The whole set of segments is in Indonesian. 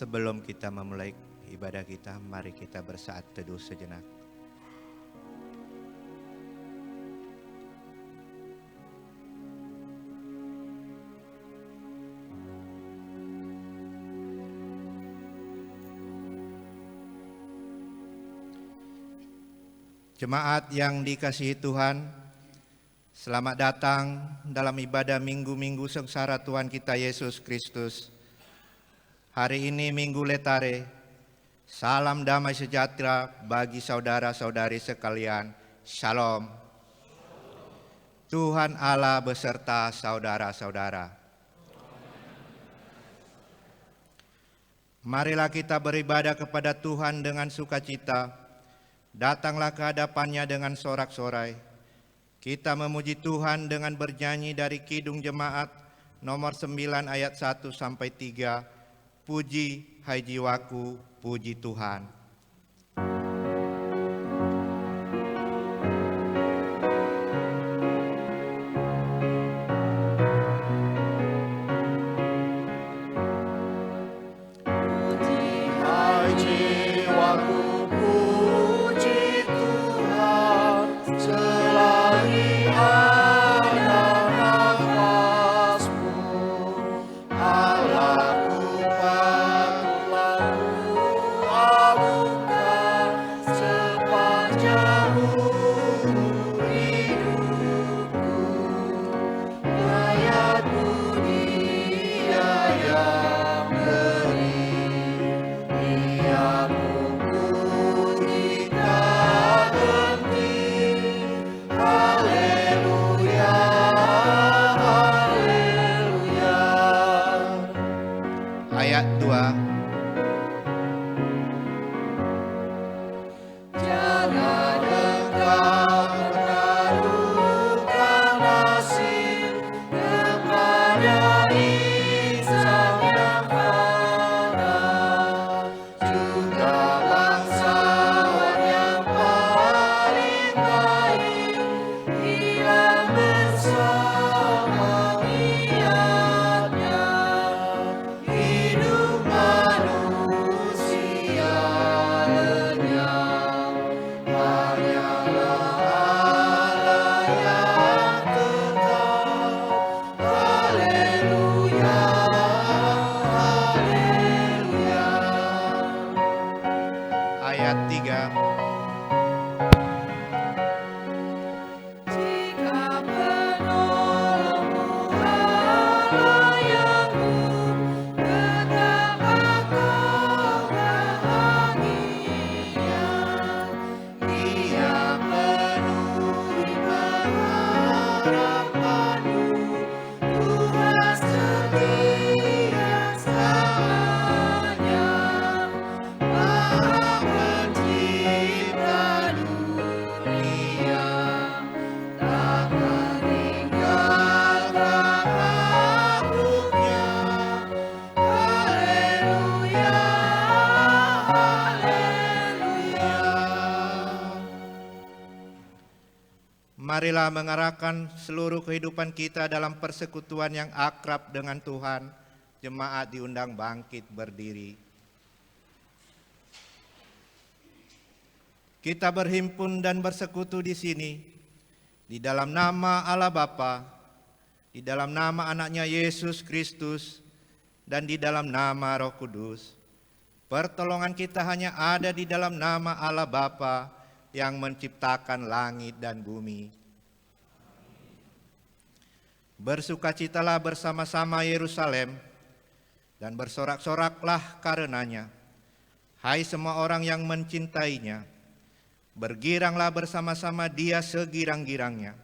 Sebelum kita memulai ibadah kita, mari kita bersaat teduh sejenak. Jemaat yang dikasihi Tuhan, selamat datang dalam ibadah minggu-minggu sengsara Tuhan kita Yesus Kristus. Hari ini Minggu Letare, salam damai sejahtera bagi saudara-saudari sekalian. Shalom. Tuhan Allah beserta saudara-saudara. Marilah kita beribadah kepada Tuhan dengan sukacita. Datanglah ke hadapannya dengan sorak-sorai. Kita memuji Tuhan dengan bernyanyi dari Kidung Jemaat nomor 9 ayat 1 sampai 3. Puji hai jiwaku, puji Tuhan. Ayat 2. Ayat 3. Marilah mengarahkan seluruh kehidupan kita dalam persekutuan yang akrab dengan Tuhan. Jemaat diundang bangkit berdiri. Kita berhimpun dan bersekutu di sini, di dalam nama Allah Bapa, di dalam nama anaknya Yesus Kristus, dan di dalam nama Roh Kudus. Pertolongan kita hanya ada di dalam nama Allah Bapa yang menciptakan langit dan bumi. Bersukacitalah bersama-sama Yerusalem dan bersorak-soraklah karenanya. Hai semua orang yang mencintainya, bergiranglah bersama-sama dia segirang-girangnya.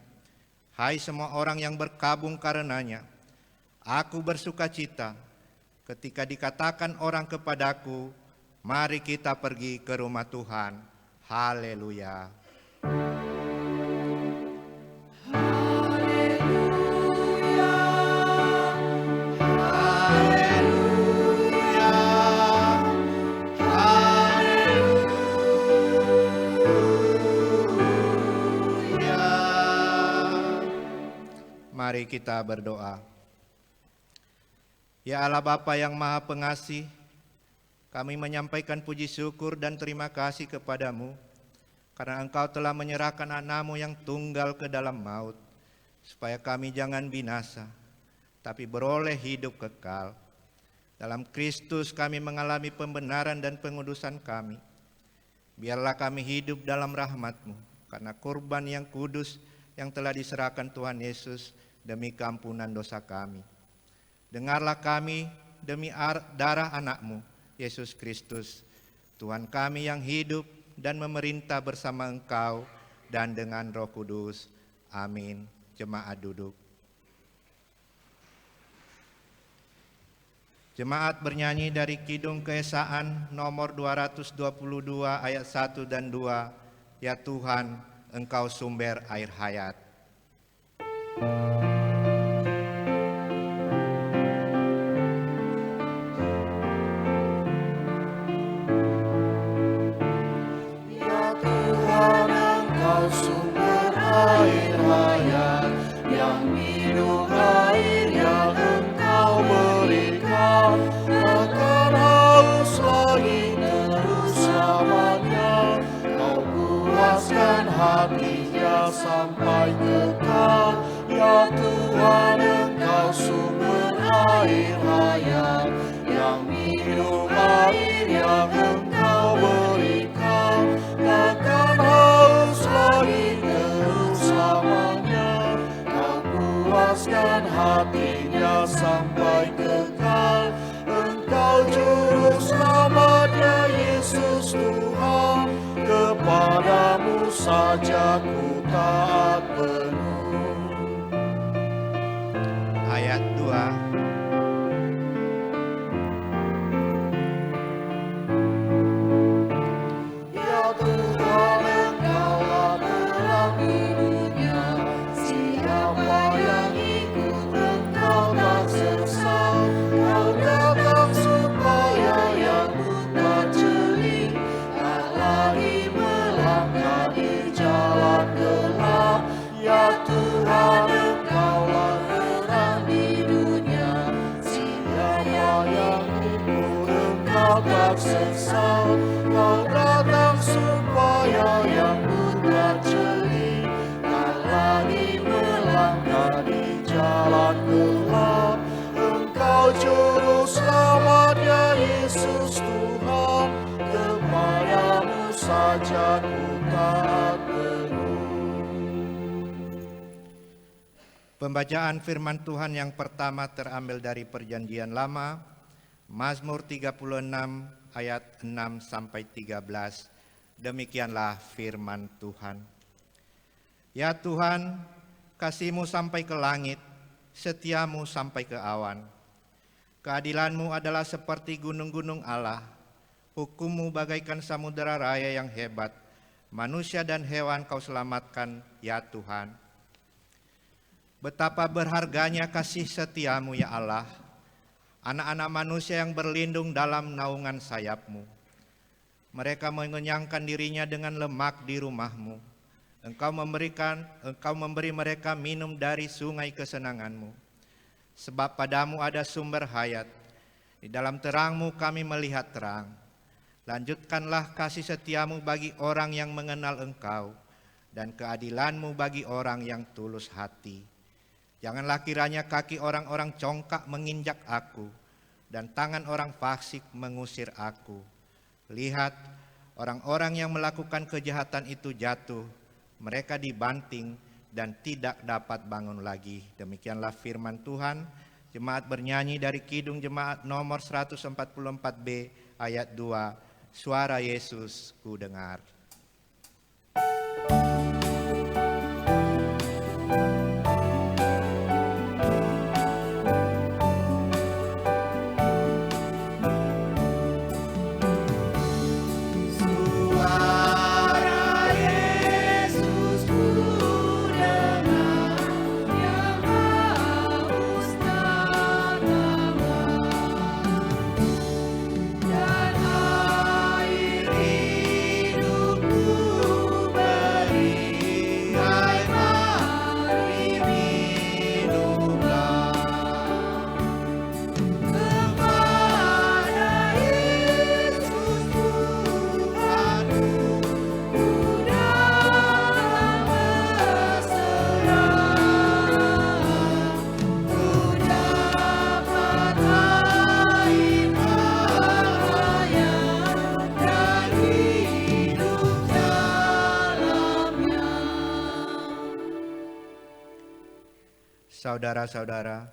Hai semua orang yang berkabung karenanya, aku bersukacita ketika dikatakan orang kepadaku, mari kita pergi ke rumah Tuhan. Haleluya. Mari kita berdoa. Ya Allah Bapa yang Maha Pengasih, Kami menyampaikan puji syukur dan terima kasih kepadamu, karena Engkau telah menyerahkan anak-Mu yang tunggal ke dalam maut, supaya kami jangan binasa, tapi beroleh hidup kekal. Dalam Kristus kami mengalami pembenaran dan pengudusan kami. Biarlah kami hidup dalam rahmat-Mu, karena kurban yang kudus yang telah diserahkan Tuhan Yesus demi keampunan dosa kami. Dengarlah kami demi darah anak-Mu, Yesus Kristus, Tuhan kami yang hidup dan memerintah bersama Engkau dan dengan Roh Kudus. Amin. Jemaat duduk. Jemaat bernyanyi dari Kidung Keesaan nomor 222 ayat 1 dan 2. Ya Tuhan, Engkau sumber air hayat. Sumber air hayat, yang minum air yang Engkau berikan, takkan haus lagi terus selamanya. Kau puaskan hatinya sampai kekal. Ya Tuhan, Engkau sumber air hayat, yang minum air yang Engkau berikan, takkan haus lagi terus selamanya. Kau puaskan hatinya sampai kekal. Engkau juru selamatnya Yesus Tuhan, kepadamu saja ku taat penuh. Ayat 2. Sesat, Kau datang supaya yang buta jeli tak lagi melangkah di jalan gelap. Engkau juru selamatnya Yesus Tuhan, kepadamu saja ku taat penuh. Pembacaan firman Tuhan yang pertama terambil dari Perjanjian Lama, Mazmur 36 ayat 6 sampai 13. Demikianlah firman Tuhan. Ya Tuhan, kasih-Mu sampai ke langit, setia-Mu sampai ke awan. Keadilan-Mu adalah seperti gunung-gunung Allah, hukum-Mu bagaikan samudera raya yang hebat. Manusia dan hewan Kau selamatkan, ya Tuhan. Betapa berharganya kasih setia-Mu, ya Allah. Anak-anak manusia yang berlindung dalam naungan sayap-Mu. Mereka mengenyangkan dirinya dengan lemak di rumah-Mu. Engkau memberi mereka minum dari sungai kesenangan-Mu. Sebab padamu ada sumber hayat. Di dalam terang-Mu kami melihat terang. Lanjutkanlah kasih setia-Mu bagi orang yang mengenal Engkau, dan keadilan-Mu bagi orang yang tulus hati. Janganlah kiranya kaki orang-orang congkak menginjak aku, dan tangan orang fasik mengusir aku. Lihat, orang-orang yang melakukan kejahatan itu jatuh, mereka dibanting dan tidak dapat bangun lagi. Demikianlah firman Tuhan. Jemaat bernyanyi dari Kidung Jemaat nomor 144B ayat 2. Suara Yesus ku dengar. Dan air hidup Saudara-saudara,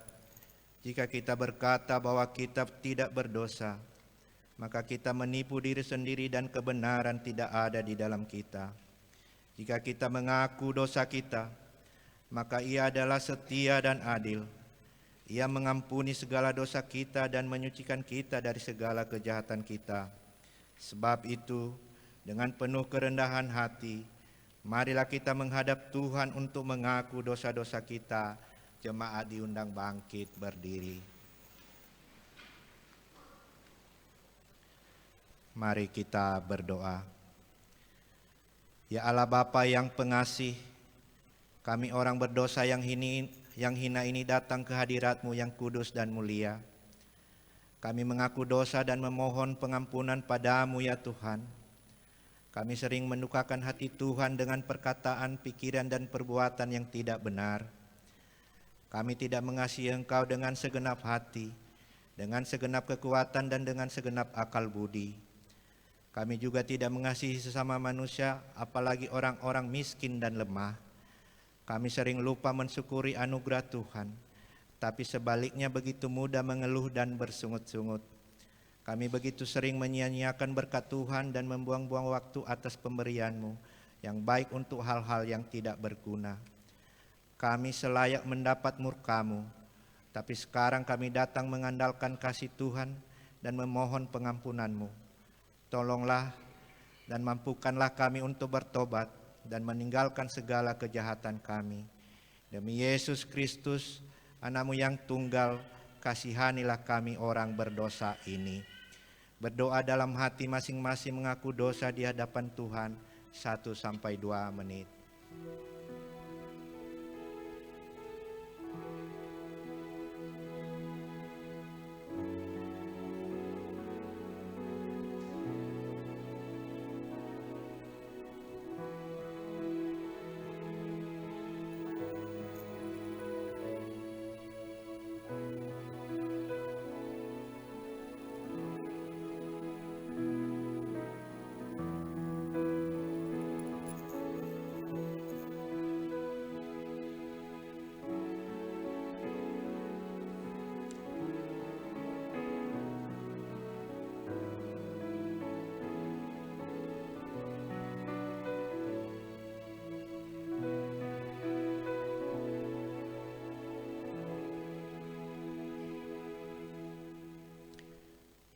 jika kita berkata bahwa kita tidak berdosa, maka kita menipu diri sendiri dan kebenaran tidak ada di dalam kita. Jika kita mengaku dosa kita, maka Ia adalah setia dan adil. Ia mengampuni segala dosa kita dan menyucikan kita dari segala kejahatan kita. Sebab itu, dengan penuh kerendahan hati, marilah kita menghadap Tuhan untuk mengaku dosa-dosa kita. Jemaat diundang bangkit berdiri. Mari kita berdoa. Ya Allah Bapa yang pengasih, kami orang berdosa yang hina ini datang ke hadirat-Mu yang kudus dan mulia. Kami mengaku dosa dan memohon pengampunan pada-Mu ya Tuhan. Kami sering mendukakan hati Tuhan dengan perkataan, pikiran dan perbuatan yang tidak benar. Kami tidak mengasihi Engkau dengan segenap hati, dengan segenap kekuatan dan dengan segenap akal budi. Kami juga tidak mengasihi sesama manusia, apalagi orang-orang miskin dan lemah. Kami sering lupa mensyukuri anugerah Tuhan, tapi sebaliknya begitu mudah mengeluh dan bersungut-sungut. Kami begitu sering menyia-nyiakan berkat Tuhan dan membuang-buang waktu atas pemberian-Mu yang baik untuk hal-hal yang tidak berguna. Kami selayak mendapat murka-Mu, tapi sekarang kami datang mengandalkan kasih Tuhan dan memohon pengampunan-Mu. Tolonglah dan mampukanlah kami untuk bertobat dan meninggalkan segala kejahatan kami. Demi Yesus Kristus, Anak-Mu yang tunggal, kasihanilah kami orang berdosa ini. Berdoa dalam hati masing-masing mengaku dosa di hadapan Tuhan 1-2 menit.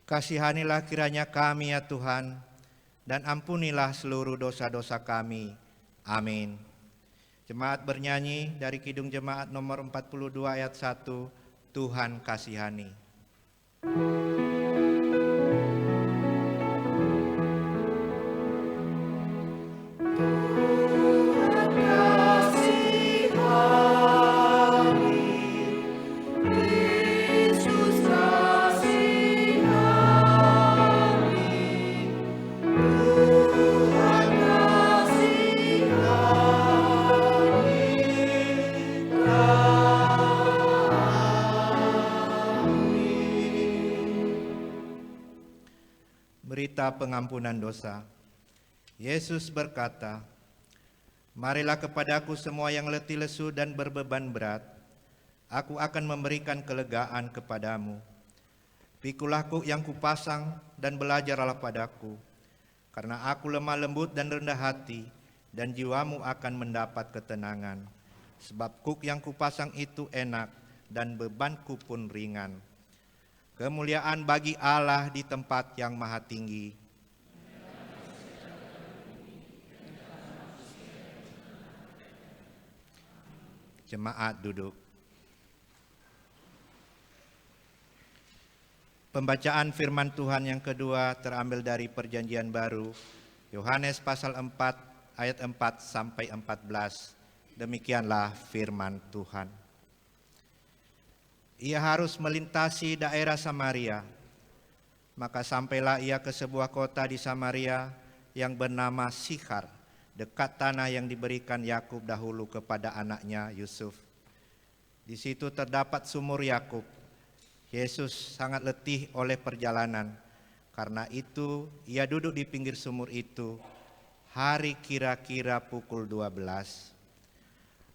Kasihanilah kiranya kami ya Tuhan, dan ampunilah seluruh dosa-dosa kami. Amin. Jemaat bernyanyi dari Kidung Jemaat nomor 42 ayat 1, Tuhan kasihani. Berita pengampunan dosa. Yesus berkata, "Marilah kepadaku semua yang letih lesu dan berbeban berat, aku akan memberikan kelegaan kepadamu. Pikulah kuk yang kupasang dan belajarlah padaku, karena aku lemah lembut dan rendah hati, dan jiwamu akan mendapat ketenangan. Sebab kuk yang kupasang itu enak dan bebanku pun ringan." Kemuliaan bagi Allah di tempat yang maha tinggi. Jemaat duduk. Pembacaan firman Tuhan yang kedua terambil dari Perjanjian Baru, Yohanes pasal 4 ayat 4-14. Demikianlah firman Tuhan. Ia harus melintasi daerah Samaria. Maka sampailah ia ke sebuah kota di Samaria yang bernama Sikhar, dekat tanah yang diberikan Yakub dahulu kepada anaknya Yusuf. Di situ terdapat sumur Yakub. Yesus sangat letih oleh perjalanan. Karena itu ia duduk di pinggir sumur itu. Hari kira-kira pukul 12.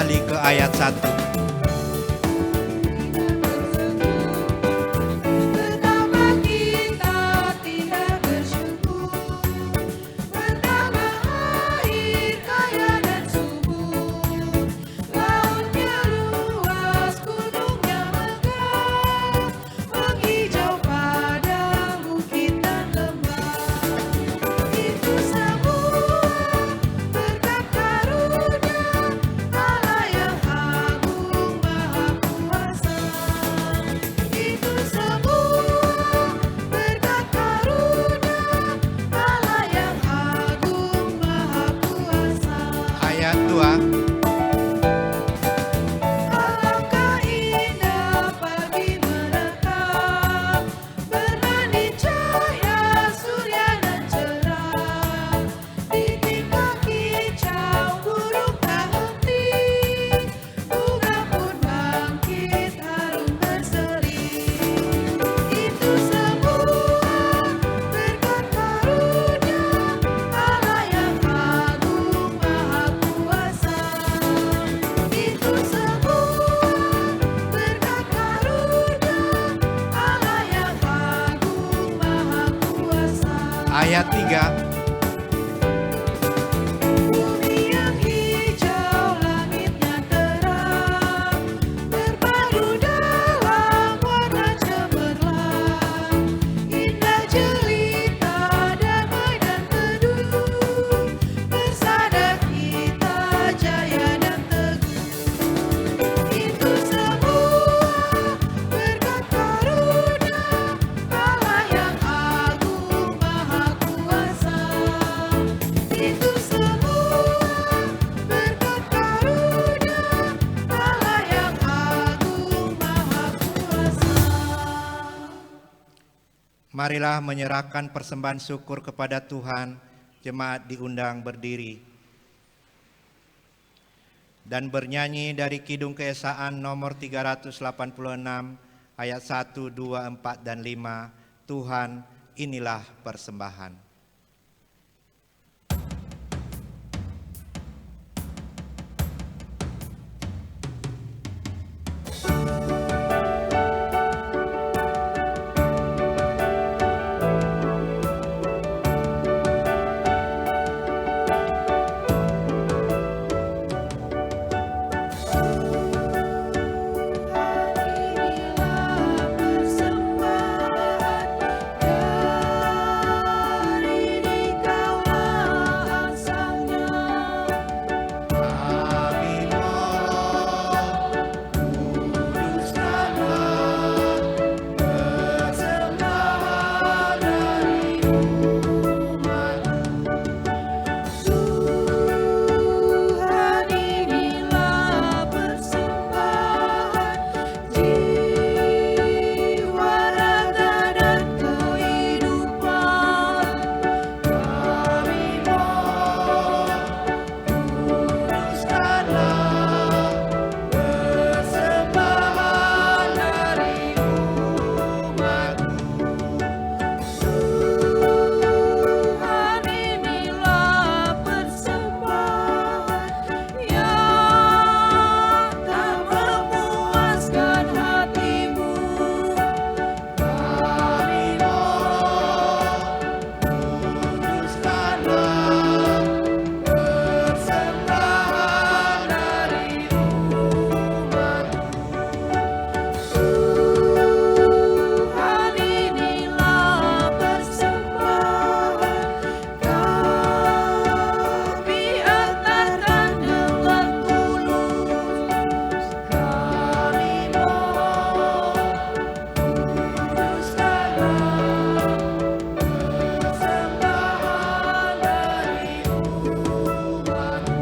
kembali ke ayat 1. Betapa kita tidak bersyukur, pertama air kaya dan subur, lautnya luas, gunungnya megah, menghijau padang bukit dan lembah. Itu semua berkat karunia Allah yang agung maha kuasa. Itu semua berkat karunia Allah yang agung maha kuasa. Ayat 2. Alangkah indah pagi menetap, bernadi cahaya surya dan cerah. Di tingkah kicau burung tak henti, bunga pun bangkit harum berseri. Itu semua berkat karunia Allah yang agung maha kuasa. Itu semua berkat karunia Allah yang agung maha kuasa. Ayat 3. Bumi yang hijau, langitnya terang, berpadu dalam warna cemerlang, indah jelita, damai dan teduh, bersandar kita jaya dan teguh. Itu semua berkat karunia Allah yang agung maha kuasa. Itu semua berkat karunia Allah yang agung maha kuasa. Marilah menyerahkan persembahan syukur kepada Tuhan. Jemaat diundang berdiri dan bernyanyi dari Kidung Keesaan nomor 386 ayat 1, 2, 4, dan 5. Tuhan, inilah persembahan. Inilah persembahan dari Dikaulah asalnya. Kami mohon, kuduskanlah persembahan dari umat-Mu. Tuhan, inilah persembahan jiwa, raga, dan kehidupan. Kami mohon, kuduskanlah persembahan dari umat-Mu. Tuhan, inilah persembahan yang tak memuaskan hati-Mu. Kami mohon, kuduskanlah persembahan dari umat-Mu. Tuhan, inilah persembahan kami hantarkan dengan tulus. Kami mohon, kuduskanlah persembahan dari umat-Mu.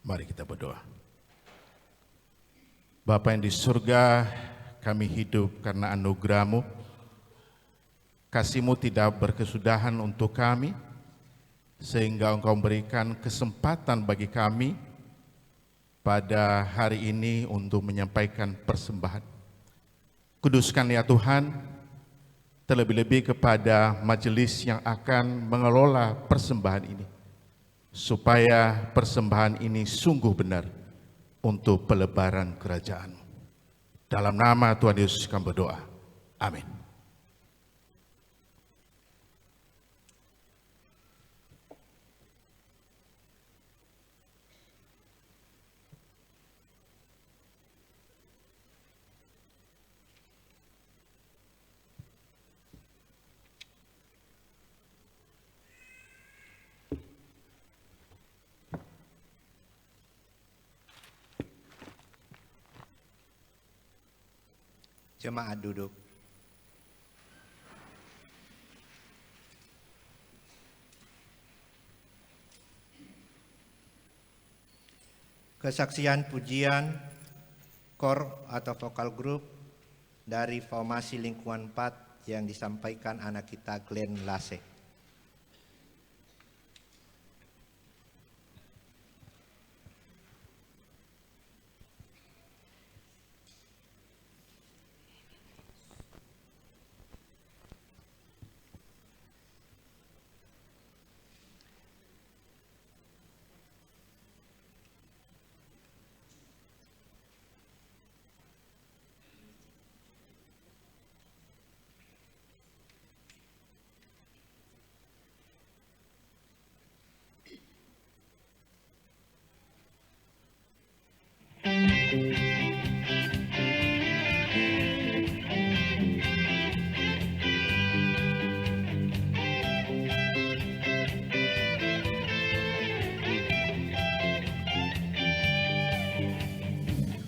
Mari kita berdoa. Bapa yang di surga, kami hidup karena anugerah-Mu. Kasih-Mu tidak berkesudahan untuk kami, sehingga Engkau memberikan kesempatan bagi kami pada hari ini untuk menyampaikan persembahan. Kuduskan ya Tuhan, terlebih-lebih kepada majelis yang akan mengelola persembahan ini, supaya persembahan ini sungguh benar untuk pelebaran kerajaan-Mu. Dalam nama Tuhan Yesus kami berdoa. Amin. Jemaat duduk. Kesaksian pujian kor atau vokal group dari formasi lingkungan 4 yang disampaikan anak kita Glenn Lase.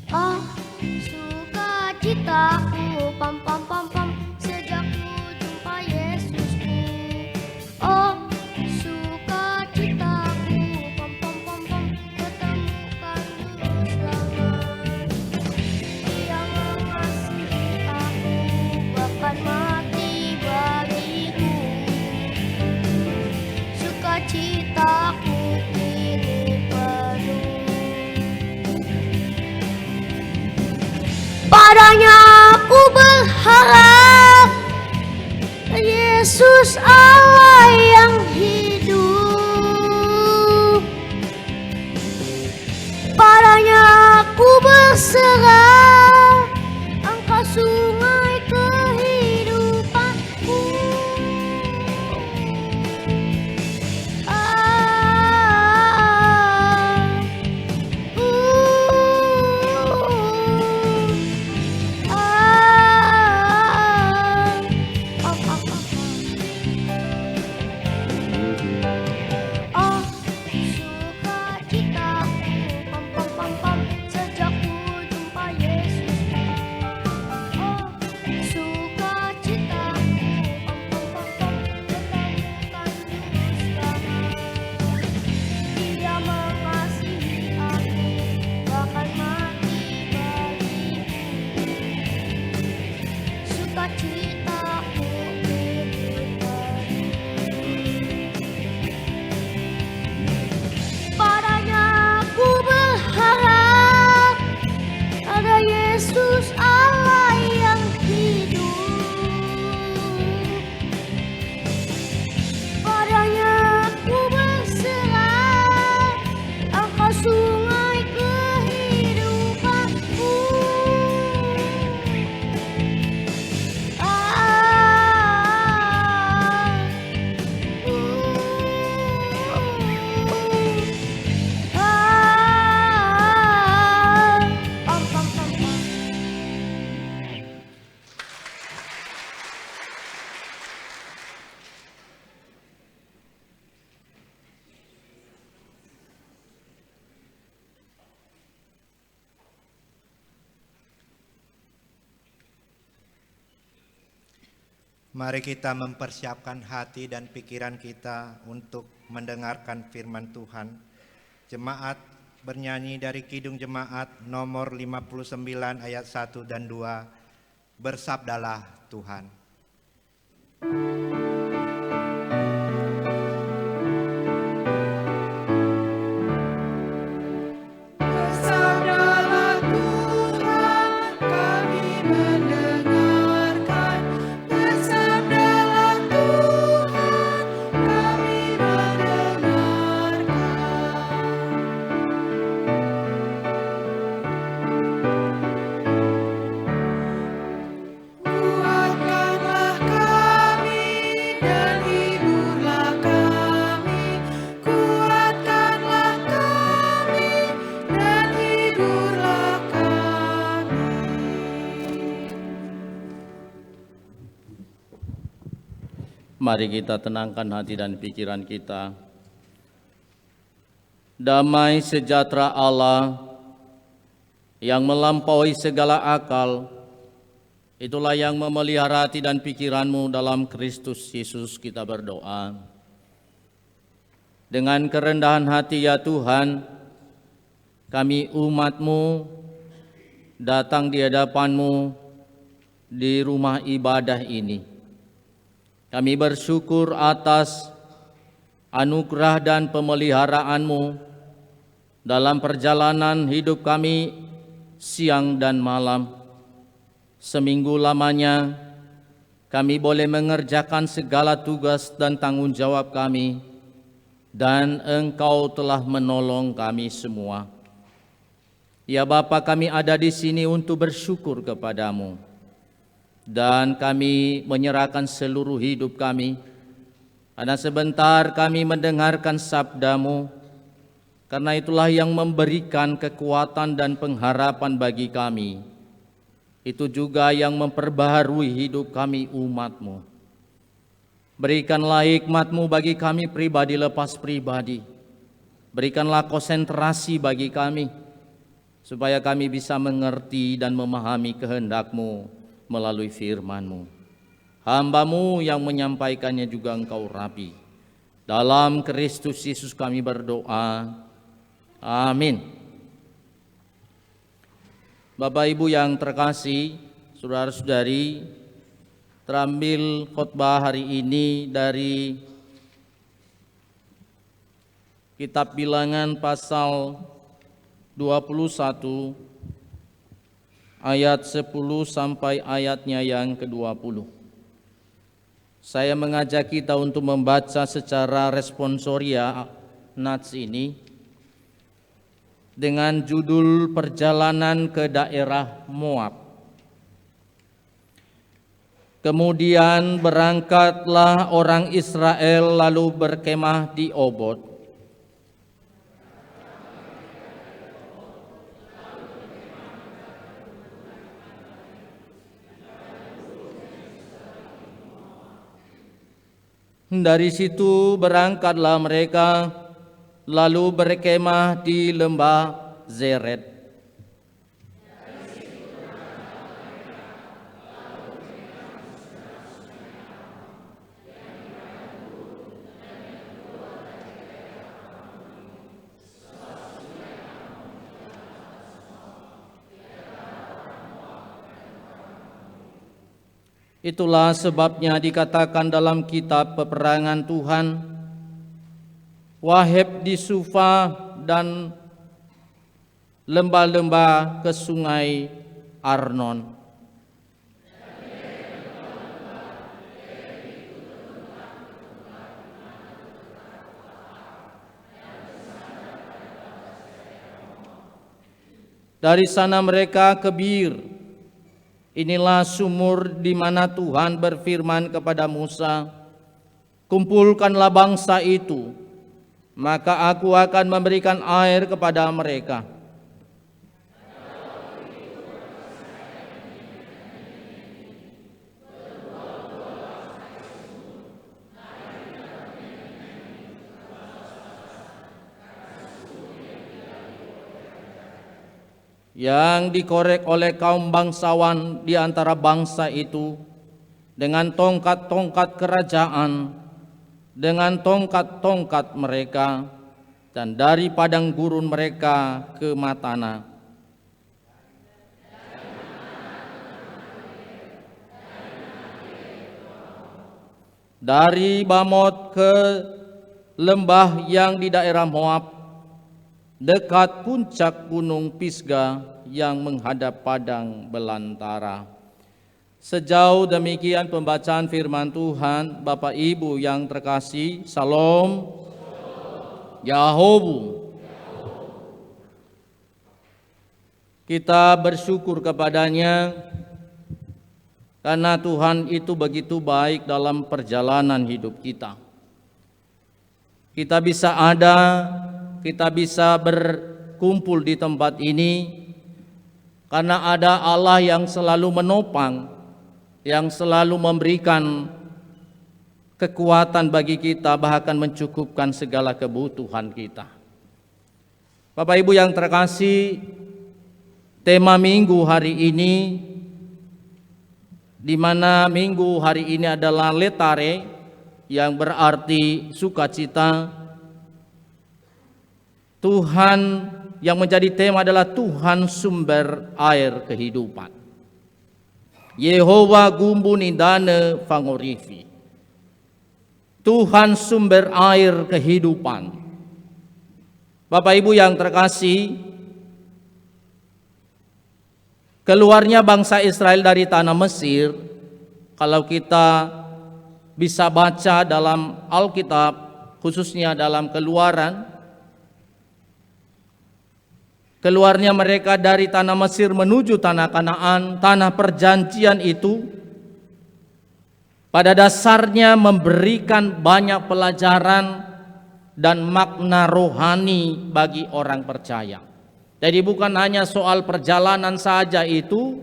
Oh, sukacitaku, pam pam pam pam, sejak ku jumpa Yesusku. Oh, sukacitaku, pam pam pam pam, ketemukan Juru Selamat. Dia mengasihi aku, bahkan mati bagiku. Sukacitaku kini penuh. Padanya aku berharap, Yesus Allah yang hidup. Padanya aku berserah, Engkau sungai kehidupanku. Oh, sukacitaku, pam pam pam pam, sejak ku jumpa Yesus. Oh, sukacitaku, pam pam pam pam, ketemukan Juru Selamat. Dia mengasihi aku, bahkan mati bagiku. Sukacitaku kini penuh. Padanya aku berharap, ada Yesus Allah yang hidup. Padanya aku berserah, Engkau sungai kehidupanku. Pam pam pam pam. Mari kita mempersiapkan hati dan pikiran kita untuk mendengarkan firman Tuhan. Jemaat bernyanyi dari Kidung Jemaat nomor 59 ayat 1 dan 2. Bersabdalah Tuhan. Bersabdalah Tuhan, kami mendengarkan. Bersabdalah Mari kita tenangkan hati dan pikiran kita. Damai sejahtera Allah yang melampaui segala akal, itulah yang memelihara hati dan pikiranmu dalam Kristus Yesus kita berdoa. Dengan kerendahan hati ya Tuhan, kami umat-Mu datang di hadapan-Mu di rumah ibadah ini. Kami bersyukur atas anugerah dan pemeliharaanmu dalam perjalanan hidup kami siang dan malam. Seminggu lamanya kami boleh mengerjakan segala tugas dan tanggung jawab kami, dan Engkau telah menolong kami semua. Ya Bapa, kami ada di sini untuk bersyukur kepadamu, dan kami menyerahkan seluruh hidup kami, karena sebentar kami mendengarkan sabdamu, karena itulah yang memberikan kekuatan dan pengharapan bagi kami. Itu juga yang memperbaharui hidup kami umat-Mu. Berikanlah hikmat-Mu bagi kami pribadi lepas pribadi. Berikanlah konsentrasi bagi kami, supaya kami bisa mengerti dan memahami kehendak-Mu melalui firman-Mu. Hamba-Mu yang menyampaikannya juga Engkau rapi. Dalam Kristus Yesus kami berdoa. Amin. Bapak Ibu yang terkasih, saudara-saudari, terambil khotbah hari ini dari Kitab Bilangan pasal 21 ayat 10 sampai ayatnya yang ke-20. Saya mengajak kita untuk membaca secara responsoria nats ini dengan judul Perjalanan ke Daerah Moab. Kemudian berangkatlah orang Israel lalu berkemah di Obot. Dari situ berangkatlah mereka lalu berkemah di lembah Zered. Itulah sebabnya dikatakan dalam kitab peperangan Tuhan, Waheb di Sufa dan lembah-lembah ke sungai Arnon. Dari sana mereka ke Bir. Inilah sumur di mana Tuhan berfirman kepada Musa, kumpulkanlah bangsa itu, maka aku akan memberikan air kepada mereka. Yang dikorek oleh kaum bangsawan di antara bangsa itu dengan tongkat-tongkat kerajaan, dengan tongkat-tongkat mereka, dan dari padang gurun mereka ke Matana. Dari Bamot ke lembah yang di daerah Moab, dekat puncak gunung Pisga yang menghadap padang belantara. Sejauh demikian pembacaan firman Tuhan. Bapak Ibu yang terkasih, Salam. Yahobu. Kita bersyukur kepadanya karena Tuhan itu begitu baik dalam perjalanan hidup kita. Kita bisa ada, kita bisa berkumpul di tempat ini karena ada Allah yang selalu menopang, yang selalu memberikan kekuatan bagi kita, bahkan mencukupkan segala kebutuhan kita. Bapak Ibu yang terkasih, tema minggu hari ini, di mana minggu hari ini adalah Letare, yang berarti sukacita. Tuhan yang menjadi tema adalah Tuhan sumber air kehidupan. Yehova gumbuni dane fangorifi. Tuhan sumber air kehidupan. Bapak Ibu yang terkasih, keluarnya bangsa Israel dari tanah Mesir, kalau kita bisa baca dalam Alkitab, khususnya dalam Keluaran, keluarnya mereka dari tanah Mesir menuju tanah Kanaan, tanah perjanjian itu pada dasarnya memberikan banyak pelajaran dan makna rohani bagi orang percaya. Jadi bukan hanya soal perjalanan saja itu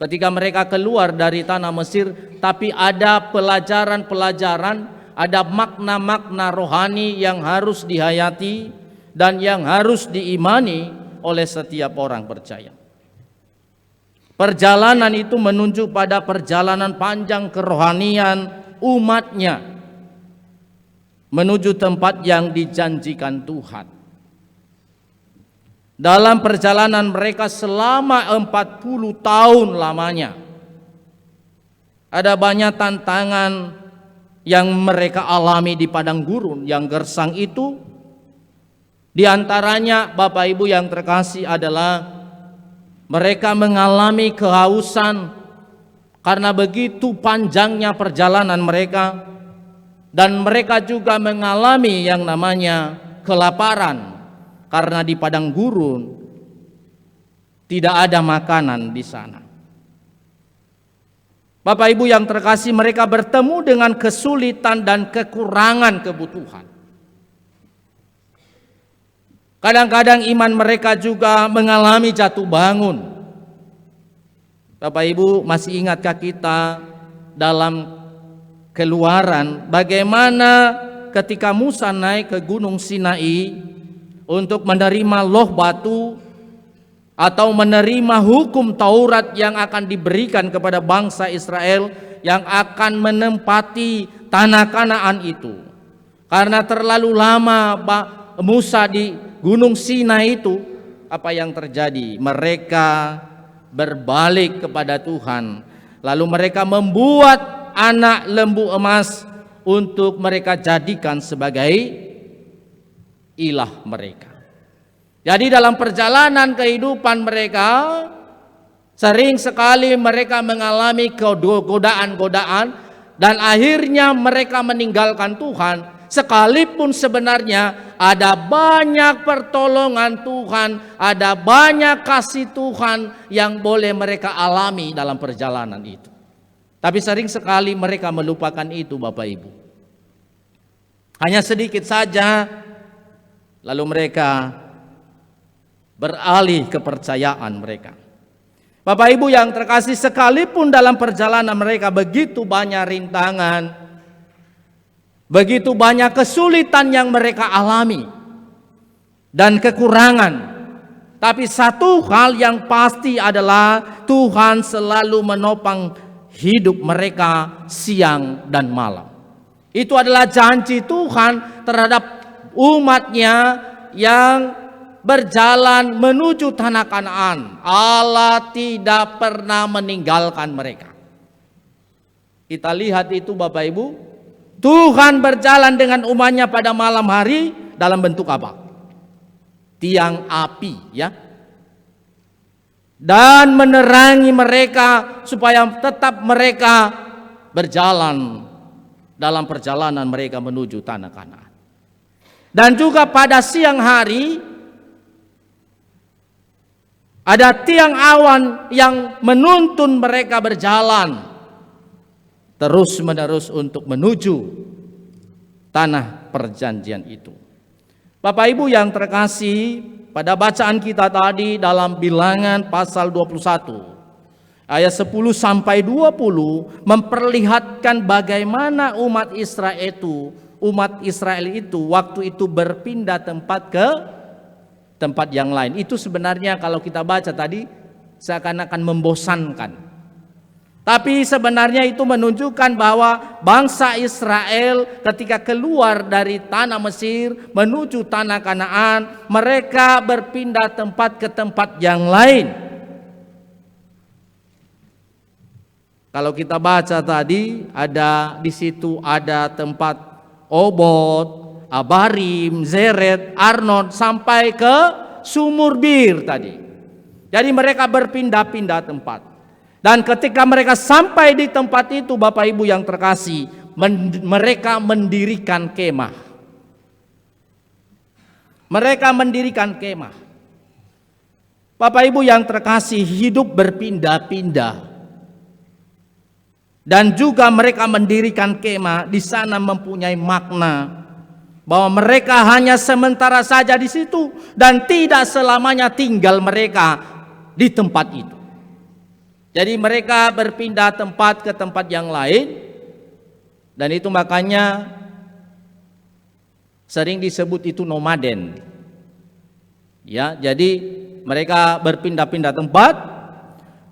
ketika mereka keluar dari tanah Mesir, tapi ada pelajaran-pelajaran, ada makna-makna rohani yang harus dihayati dan yang harus diimani oleh setiap orang percaya. Perjalanan itu menunjuk pada perjalanan panjang kerohanian umatnya menuju tempat yang dijanjikan Tuhan. Dalam perjalanan mereka selama 40 tahun lamanya, ada banyak tantangan yang mereka alami di padang gurun yang gersang itu. Di antaranya, Bapak Ibu yang terkasih, adalah mereka mengalami kehausan karena begitu panjangnya perjalanan mereka, dan mereka juga mengalami yang namanya kelaparan karena di padang gurun tidak ada makanan di sana. Bapak Ibu yang terkasih, mereka bertemu dengan kesulitan dan kekurangan kebutuhan. Kadang-kadang iman mereka juga mengalami jatuh bangun. Bapak Ibu, masih ingatkah kita dalam Keluaran bagaimana ketika Musa naik ke Gunung Sinai untuk menerima loh batu atau menerima hukum Taurat yang akan diberikan kepada bangsa Israel yang akan menempati tanah Kanaan itu. Karena terlalu lama Musa di Gunung Sinai itu, apa yang terjadi? Mereka berbalik kepada Tuhan. Lalu mereka membuat anak lembu emas untuk mereka jadikan sebagai ilah mereka. Jadi dalam perjalanan kehidupan mereka, sering sekali mereka mengalami godaan-godaan dan akhirnya mereka meninggalkan Tuhan, sekalipun sebenarnya ada banyak pertolongan Tuhan, ada banyak kasih Tuhan yang boleh mereka alami dalam perjalanan itu. Tapi sering sekali mereka melupakan itu, Bapak Ibu. Hanya sedikit saja, lalu mereka beralih kepercayaan mereka. Bapak Ibu yang terkasih, sekalipun dalam perjalanan mereka begitu banyak rintangan, begitu banyak kesulitan yang mereka alami dan kekurangan, tapi satu hal yang pasti adalah Tuhan selalu menopang hidup mereka siang dan malam. Itu adalah janji Tuhan terhadap umatnya yang berjalan menuju tanah Kanaan. Allah tidak pernah meninggalkan mereka. Kita lihat itu, Bapak Ibu. Tuhan berjalan dengan umatnya pada malam hari dalam bentuk apa? Tiang api, ya. Dan menerangi mereka supaya tetap mereka berjalan dalam perjalanan mereka menuju tanah Kanaan. Dan juga pada siang hari ada tiang awan yang menuntun mereka berjalan terus-menerus untuk menuju tanah perjanjian itu. Bapak Ibu yang terkasih, pada bacaan kita tadi dalam Bilangan pasal 21, Ayat 10 sampai 20 memperlihatkan bagaimana umat Israel itu waktu itu berpindah tempat ke tempat yang lain. Itu sebenarnya kalau kita baca tadi seakan-akan membosankan. Tapi sebenarnya itu menunjukkan bahwa bangsa Israel ketika keluar dari tanah Mesir menuju tanah Kanaan, mereka berpindah tempat ke tempat yang lain. Kalau kita baca tadi di situ ada tempat Obot, Abarim, Zeret, Arnon sampai ke Sumur Bir tadi. Jadi mereka berpindah-pindah tempat. Dan ketika mereka sampai di tempat itu, Bapak Ibu yang terkasih, mereka mendirikan kemah. Mereka mendirikan kemah. Bapak Ibu yang terkasih, hidup berpindah-pindah. Dan juga mereka mendirikan kemah di sana mempunyai makna bahwa mereka hanya sementara saja di situ dan tidak selamanya tinggal mereka di tempat itu. Jadi mereka berpindah tempat ke tempat yang lain, dan itu makanya sering disebut itu nomaden. Ya, jadi mereka berpindah-pindah tempat.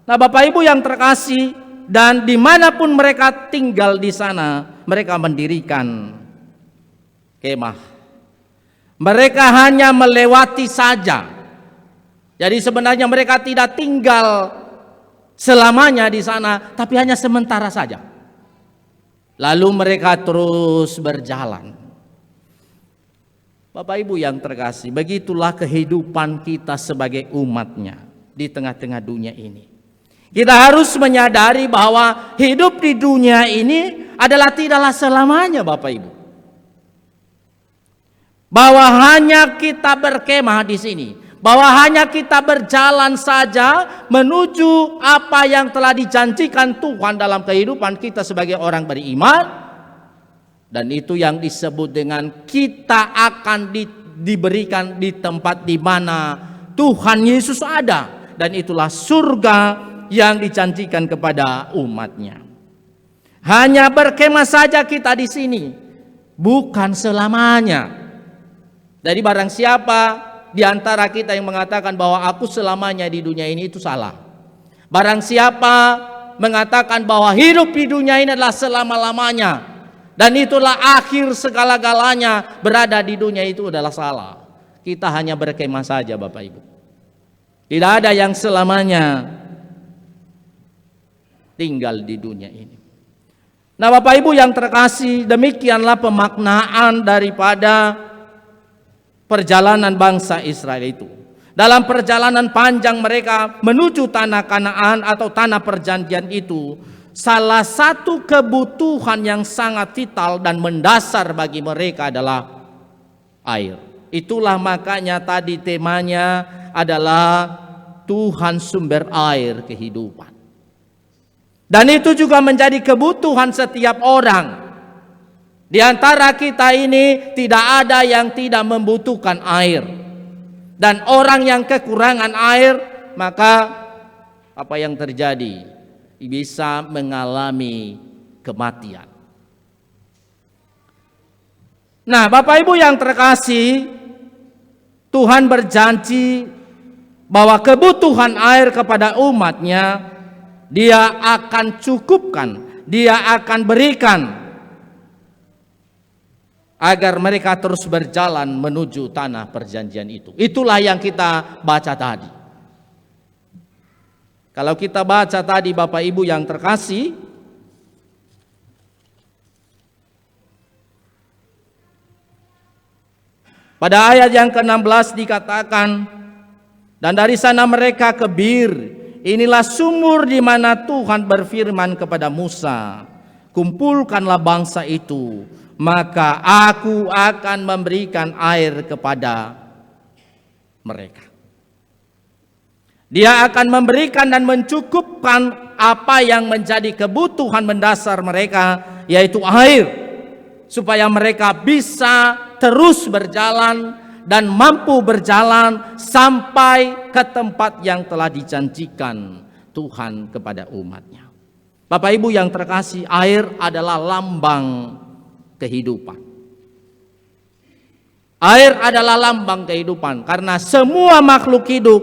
Nah, Bapak Ibu yang terkasih, dan dimanapun mereka tinggal di sana, mereka mendirikan kemah. Mereka hanya melewati saja. Jadi sebenarnya mereka tidak tinggal selamanya di sana, tapi hanya sementara saja. Lalu mereka terus berjalan. Bapak Ibu yang terkasih, begitulah kehidupan kita sebagai umatnya di tengah-tengah dunia ini. Kita harus menyadari bahwa hidup di dunia ini adalah tidaklah selamanya, Bapak Ibu. Bahwa hanya kita berkemah di sini, bahwa hanya kita berjalan saja menuju apa yang telah dijanjikan Tuhan dalam kehidupan kita sebagai orang beriman. Dan itu yang disebut dengan kita akan diberikan di tempat di mana Tuhan Yesus ada. Dan itulah surga yang dijanjikan kepada umatnya. Hanya berkemah saja kita di sini, bukan selamanya. Jadi barang siapa di antara kita yang mengatakan bahwa aku selamanya di dunia ini, itu salah. Barang siapa mengatakan bahwa hidup di dunia ini adalah selama-lamanya dan itulah akhir segala-galanya, berada di dunia, itu adalah salah. Kita hanya berkemah saja, Bapak Ibu. Tidak ada yang selamanya tinggal di dunia ini. Nah, Bapak Ibu yang terkasih, demikianlah pemaknaan daripada perjalanan bangsa Israel itu. Dalam perjalanan panjang mereka menuju tanah Kanaan atau tanah perjanjian itu, salah satu kebutuhan yang sangat vital dan mendasar bagi mereka adalah air. Itulah makanya tadi temanya adalah Tuhan sumber air kehidupan. Dan itu juga menjadi kebutuhan setiap orang. Di antara kita ini tidak ada yang tidak membutuhkan air. Dan orang yang kekurangan air, maka apa yang terjadi? Bisa mengalami kematian. Nah, Bapak Ibu yang terkasih, Tuhan berjanji bahwa kebutuhan air kepada umatnya Dia akan cukupkan, Dia akan berikan agar mereka terus berjalan menuju tanah perjanjian itu. Itulah yang kita baca tadi. Kalau kita baca tadi, Bapak Ibu yang terkasih, pada ayat yang ke-16 dikatakan, dan dari sana mereka ke Bir. Inilah sumur di mana Tuhan berfirman kepada Musa, kumpulkanlah bangsa itu, maka aku akan memberikan air kepada mereka. Dia akan memberikan dan mencukupkan apa yang menjadi kebutuhan mendasar mereka, yaitu air, supaya mereka bisa terus berjalan dan mampu berjalan sampai ke tempat yang telah dijanjikan Tuhan kepada umatnya. Bapak Ibu yang terkasih, air adalah lambang kehidupan. Air adalah lambang kehidupan karena semua makhluk hidup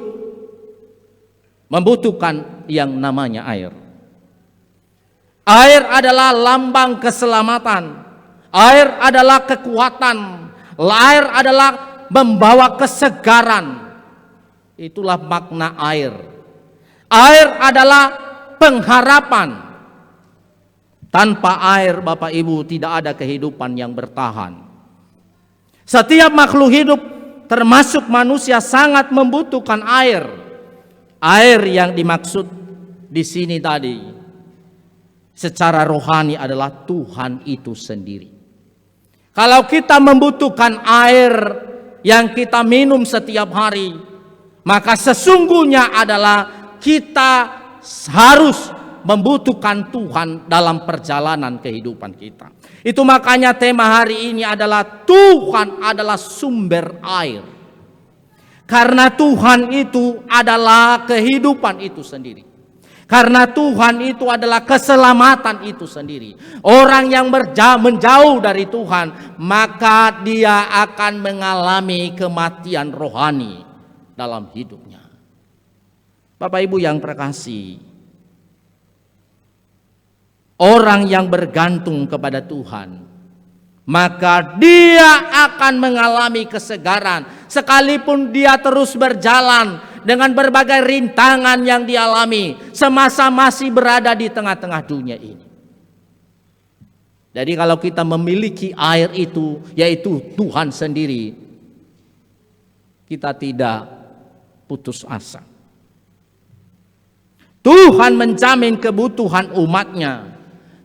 membutuhkan yang namanya air. Air adalah lambang keselamatan. Air adalah kekuatan. Air adalah membawa kesegaran. Itulah makna air. Air adalah pengharapan. Tanpa air, Bapak Ibu, tidak ada kehidupan yang bertahan. Setiap makhluk hidup, termasuk manusia, sangat membutuhkan air. Air yang dimaksud di sini tadi, secara rohani adalah Tuhan itu sendiri. Kalau kita membutuhkan air yang kita minum setiap hari, maka sesungguhnya adalah kita harus membutuhkan Tuhan dalam perjalanan kehidupan kita. Itu makanya tema hari ini adalah Tuhan adalah sumber air. Karena Tuhan itu adalah kehidupan itu sendiri. Karena Tuhan itu adalah keselamatan itu sendiri. Orang yang menjauh dari Tuhan, maka dia akan mengalami kematian rohani dalam hidupnya. Bapak Ibu yang terkasih, orang yang bergantung kepada Tuhan, maka dia akan mengalami kesegaran. Sekalipun dia terus berjalan dengan berbagai rintangan yang dialami semasa masih berada di tengah-tengah dunia ini. Jadi kalau kita memiliki air itu, yaitu Tuhan sendiri, kita tidak putus asa. Tuhan menjamin kebutuhan umatnya.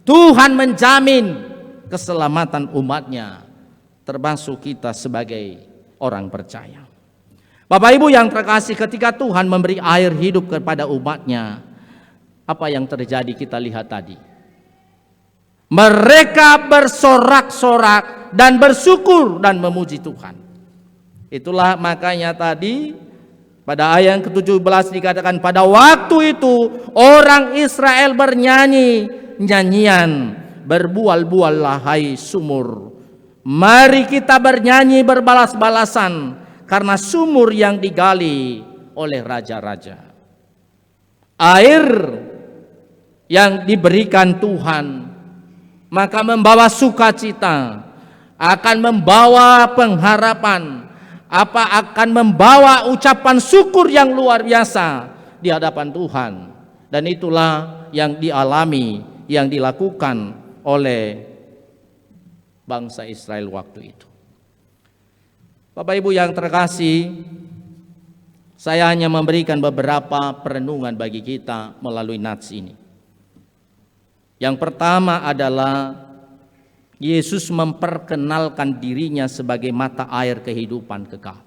Tuhan menjamin keselamatan umatnya, termasuk kita sebagai orang percaya. Bapak Ibu yang terkasih, ketika Tuhan memberi air hidup kepada umatnya, apa yang terjadi kita lihat tadi. Mereka bersorak-sorak dan bersyukur dan memuji Tuhan. Itulah makanya tadi pada ayat yang ke-17 dikatakan, pada waktu itu orang Israel bernyanyi nyanyian, berbual-buallah hai sumur, mari kita bernyanyi berbalas-balasan, karena sumur yang digali oleh raja-raja. Air yang diberikan Tuhan maka membawa sukacita, akan membawa pengharapan, akan membawa ucapan syukur yang luar biasa di hadapan Tuhan. Dan itulah yang dialami, yang dilakukan oleh bangsa Israel waktu itu. Bapak Ibu yang terkasih, saya hanya memberikan beberapa perenungan bagi kita melalui nats ini. Yang pertama adalah Yesus memperkenalkan dirinya sebagai mata air kehidupan kekal.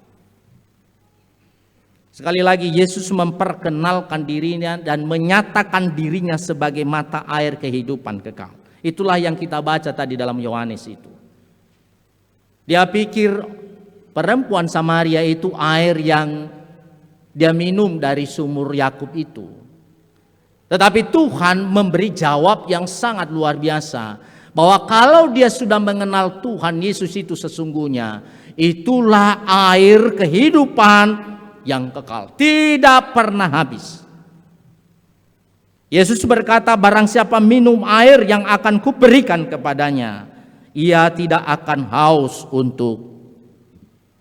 Sekali lagi, Yesus memperkenalkan dirinya dan menyatakan dirinya sebagai mata air kehidupan kekal. Itulah yang kita baca tadi dalam Yohanes itu. Dia pikir perempuan Samaria itu air yang dia minum dari sumur Yakub itu. Tetapi Tuhan memberi jawab yang sangat luar biasa, bahwa kalau dia sudah mengenal Tuhan Yesus itu sesungguhnya, itulah air kehidupan yang kekal, tidak pernah habis. Yesus berkata, barang siapa minum air yang akan kuberikan kepadanya, ia tidak akan haus untuk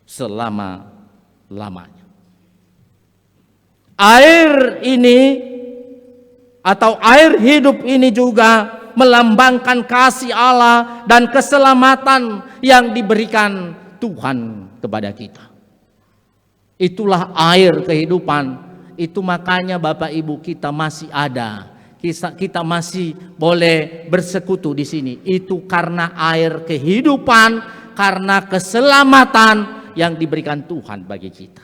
selama-lamanya. Air ini atau air hidup ini juga melambangkan kasih Allah dan keselamatan yang diberikan Tuhan kepada kita. Itulah air kehidupan. Itu makanya Bapak Ibu kita masih ada. Kita masih boleh bersekutu di sini. Itu karena air kehidupan, karena keselamatan yang diberikan Tuhan bagi kita.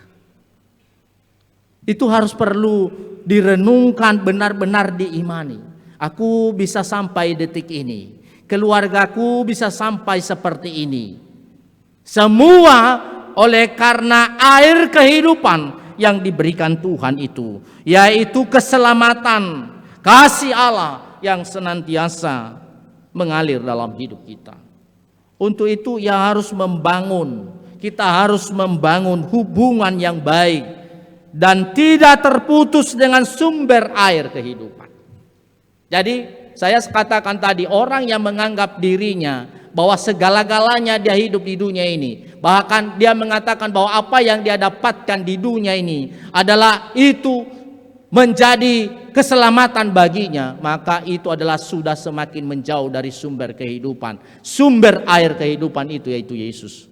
Itu harus perlu direnungkan, benar-benar diimani. Aku bisa sampai detik ini, keluargaku bisa sampai seperti ini. Semua oleh karena air kehidupan yang diberikan Tuhan itu, yaitu keselamatan, kasih Allah yang senantiasa mengalir dalam hidup kita. Untuk itu kita harus membangun hubungan yang baik dan tidak terputus dengan sumber air kehidupan. Jadi saya katakan tadi, orang yang menganggap dirinya bahwa segala-galanya dia hidup di dunia ini, bahkan dia mengatakan bahwa apa yang dia dapatkan di dunia ini adalah itu menjadi keselamatan baginya, maka itu adalah sudah semakin menjauh dari sumber kehidupan. Sumber air kehidupan itu yaitu Yesus.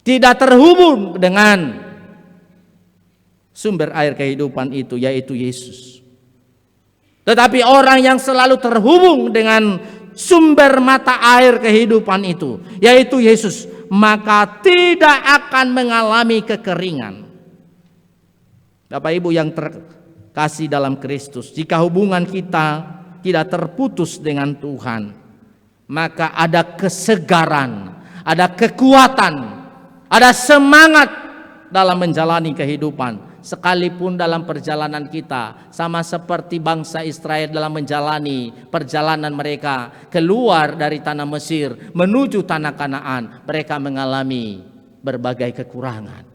Tidak terhubung dengan sumber air kehidupan itu yaitu Yesus. Tetapi orang yang selalu terhubung dengan sumber mata air kehidupan itu yaitu Yesus, maka tidak akan mengalami kekeringan. Bapak Ibu yang terkasih dalam Kristus, jika hubungan kita tidak terputus dengan Tuhan, maka ada kesegaran, ada kekuatan, ada semangat dalam menjalani kehidupan. Sekalipun dalam perjalanan kita, sama seperti bangsa Israel dalam menjalani perjalanan mereka keluar dari tanah Mesir menuju tanah Kanaan, mereka mengalami berbagai kekurangan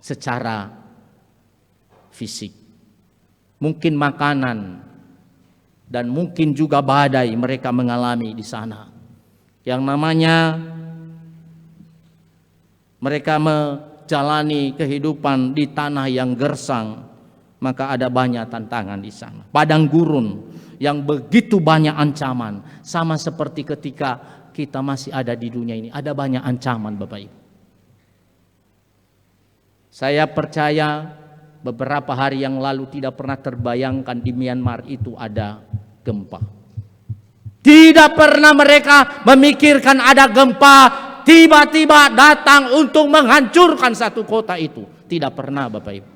secara fisik. Mungkin makanan dan mungkin juga badai mereka mengalami di sana. Yang namanya mereka menjalani kehidupan di tanah yang gersang, maka ada banyak tantangan di sana. Padang gurun yang begitu banyak ancaman, sama seperti ketika kita masih ada di dunia ini, ada banyak ancaman Bapak Ibu. Saya percaya beberapa hari yang lalu tidak pernah terbayangkan di Myanmar itu ada gempa. Tidak pernah mereka memikirkan ada gempa tiba-tiba datang untuk menghancurkan satu kota itu. Tidak pernah Bapak Ibu.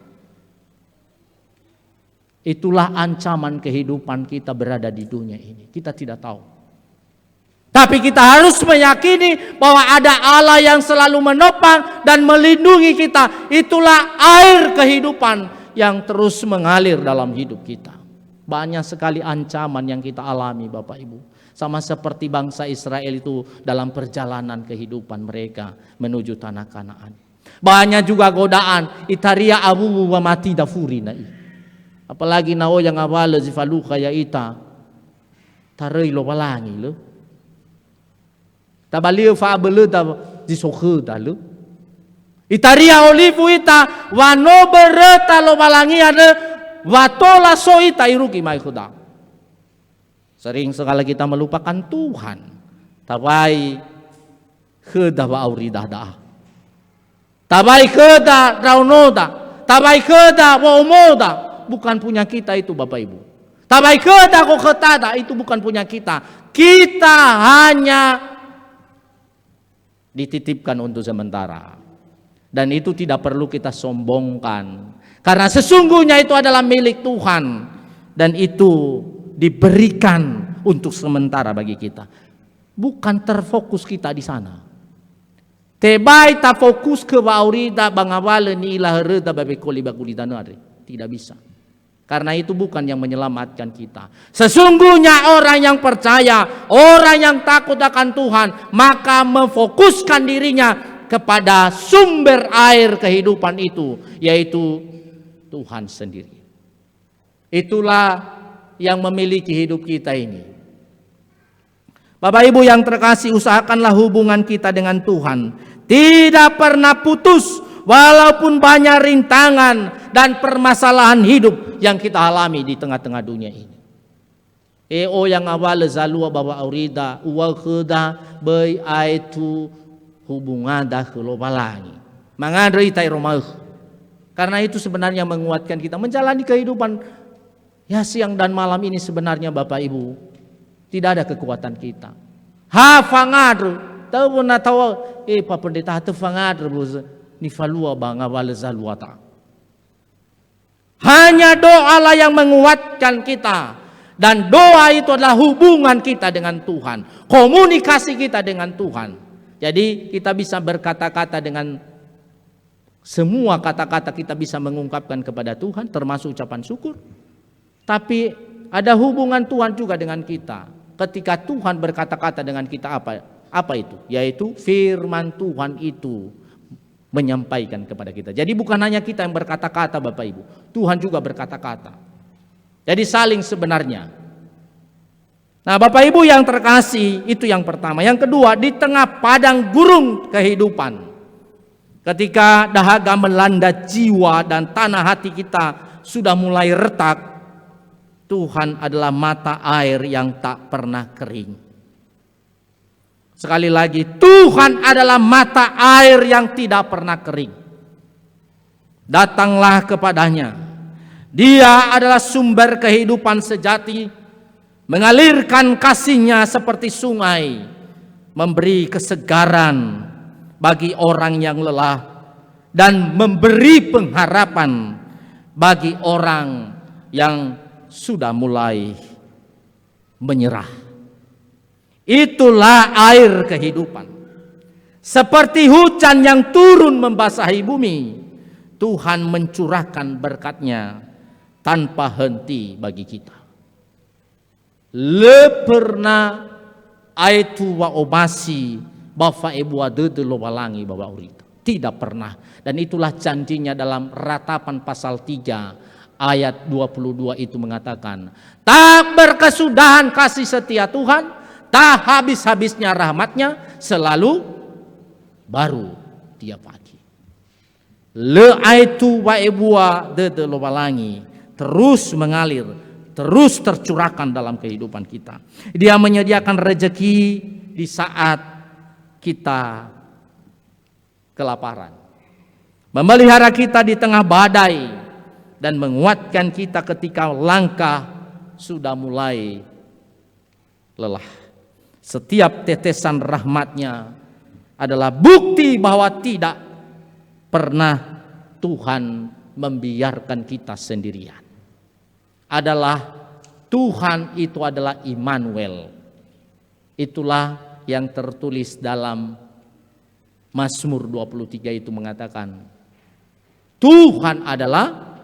Itulah ancaman kehidupan kita berada di dunia ini. Kita tidak tahu. Tapi kita harus meyakini bahwa ada Allah yang selalu menopang dan melindungi kita. Itulah air kehidupan yang terus mengalir dalam hidup kita. Banyak sekali ancaman yang kita alami Bapak Ibu. Sama seperti bangsa Israel itu dalam perjalanan kehidupan mereka menuju tanah Kanaan. Banyak juga godaan. Itaria abu wa mati dafuri nai. Apalagi nao yang awal zifalu kaya ita. Tarai lo walangi lo. Tabaliu fa belu ta disokhe ta lo. Itaria olivu ita wano bereta lo walangi ada watola so ita iruki mai khuda. Sering sekali kita melupakan Tuhan. Tabai kheda wa auridah da. Tabai kheda raunoda. Tabai kheda wa umoda. Bukan punya kita itu Bapak Ibu. Tabai kheda ko khetada itu bukan punya kita. Kita hanya dititipkan untuk sementara. Dan itu tidak perlu kita sombongkan. Karena sesungguhnya itu adalah milik Tuhan. Dan itu diberikan untuk sementara bagi kita. Bukan terfokus kita di sana. Tebai ta fokus ke baurida bangawale ni ilahreda babekoli bakulita nari. Tidak bisa. Karena itu bukan yang menyelamatkan kita. Sesungguhnya orang yang percaya, orang yang takut akan Tuhan, maka memfokuskan dirinya kepada sumber air kehidupan itu, yaitu Tuhan sendiri. Itulah yang memiliki hidup kita ini. Bapak Ibu yang terkasih, usahakanlah hubungan kita dengan Tuhan tidak pernah putus, walaupun banyak rintangan dan permasalahan hidup yang kita alami di tengah-tengah dunia ini. Eo yang awal zalua bawa aurida uwa kheda bai aitu hubungan dah kelobalangi. Mangadri tai romah. Karena itu sebenarnya menguatkan kita menjalani kehidupan. Ya siang dan malam ini sebenarnya Bapak Ibu tidak ada kekuatan kita. Ha fangadru, tahu na tahu Pak Pendeta tu fangadru ni falua banga wala zalwata. Hanya doa lah yang menguatkan kita, dan doa itu adalah hubungan kita dengan Tuhan, komunikasi kita dengan Tuhan. Jadi kita bisa berkata-kata dengan Semua kata-kata kita bisa mengungkapkan kepada Tuhan, termasuk ucapan syukur. Tapi ada hubungan Tuhan juga dengan kita. Ketika Tuhan berkata-kata dengan kita, apa itu? Yaitu firman Tuhan itu menyampaikan kepada kita. Jadi bukan hanya kita yang berkata-kata Bapak Ibu, Tuhan juga berkata-kata. Jadi saling sebenarnya. Nah Bapak Ibu yang terkasih, itu yang pertama. Yang kedua, di tengah padang gurun kehidupan, ketika dahaga melanda jiwa dan tanah hati kita sudah mulai retak, Tuhan adalah mata air yang tak pernah kering. Sekali lagi, Tuhan adalah mata air yang tidak pernah kering. Datanglah kepadanya. Dia adalah sumber kehidupan sejati, mengalirkan kasih-Nya seperti sungai, memberi kesegaran bagi orang yang lelah, dan memberi pengharapan bagi orang yang sudah mulai menyerah. Itulah air kehidupan. Seperti hujan yang turun membasahi bumi, Tuhan mencurahkan berkat-Nya tanpa henti bagi kita. Leperna aitu wa omasi Bapak Ibu adede lo walangi Bapak Urita. Tidak pernah. Dan itulah janjinya dalam Ratapan pasal 3 ayat 22 itu mengatakan, tak berkesudahan kasih setia Tuhan, tak habis-habisnya rahmat-Nya, selalu baru tiap pagi. Le aitu wa ebua dede lo walangi, terus mengalir, terus tercurahkan dalam kehidupan kita. Dia menyediakan rezeki di saat kita kelaparan, memelihara kita di tengah badai, dan menguatkan kita ketika langkah sudah mulai lelah. Setiap tetesan rahmat-Nya adalah bukti bahwa tidak pernah Tuhan membiarkan kita sendirian. Tuhan itu adalah Immanuel. Itulah yang tertulis dalam Mazmur 23 itu mengatakan, Tuhan adalah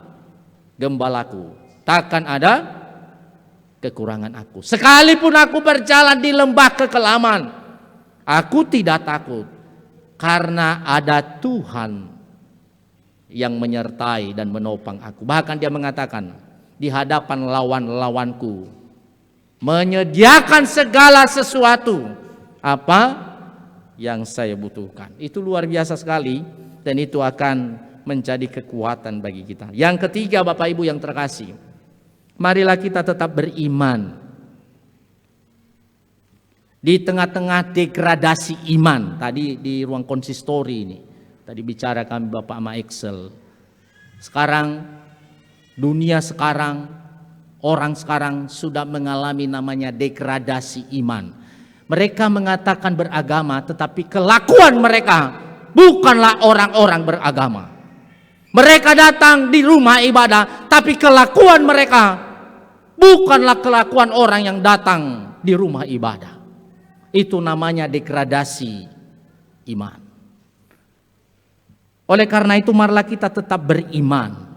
gembalaku, takkan ada kekurangan aku. Sekalipun aku berjalan di lembah kekelaman, aku tidak takut, karena ada Tuhan yang menyertai dan menopang aku. Bahkan dia mengatakan, di hadapan lawan-lawanku menyediakan segala sesuatu apa yang saya butuhkan. Itu luar biasa sekali, dan itu akan menjadi kekuatan bagi kita. Yang ketiga Bapak Ibu yang terkasih, marilah kita tetap beriman di tengah-tengah degradasi iman. Tadi di ruang konsistori ini, tadi bicara kami Bapak sama Excel. Sekarang dunia sekarang, orang sekarang sudah mengalami namanya degradasi iman. Mereka mengatakan beragama, tetapi kelakuan mereka bukanlah orang-orang beragama. Mereka datang di rumah ibadah, tapi kelakuan mereka bukanlah kelakuan orang yang datang di rumah ibadah. Itu namanya degradasi iman. Oleh karena itu marilah kita tetap beriman,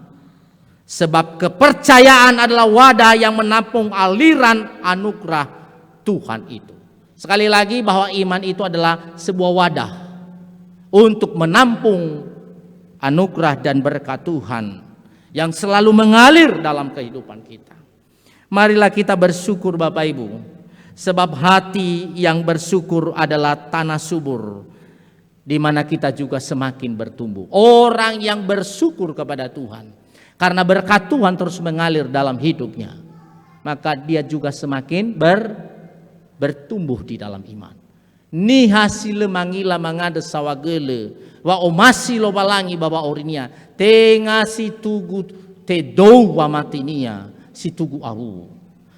sebab kepercayaan adalah wadah yang menampung aliran anugerah Tuhan itu. Sekali lagi, bahwa iman itu adalah sebuah wadah untuk menampung anugerah dan berkat Tuhan yang selalu mengalir dalam kehidupan kita. Marilah kita bersyukur Bapak Ibu, sebab hati yang bersyukur adalah tanah subur, di mana kita juga semakin bertumbuh. Orang yang bersyukur kepada Tuhan, karena berkat Tuhan terus mengalir dalam hidupnya, maka dia juga semakin bertumbuh di dalam iman. Ni hasil mangila mangada sawagele wa omasi lo balangi baba orinia tenga si tugu te dou wa matinia si tugu awu.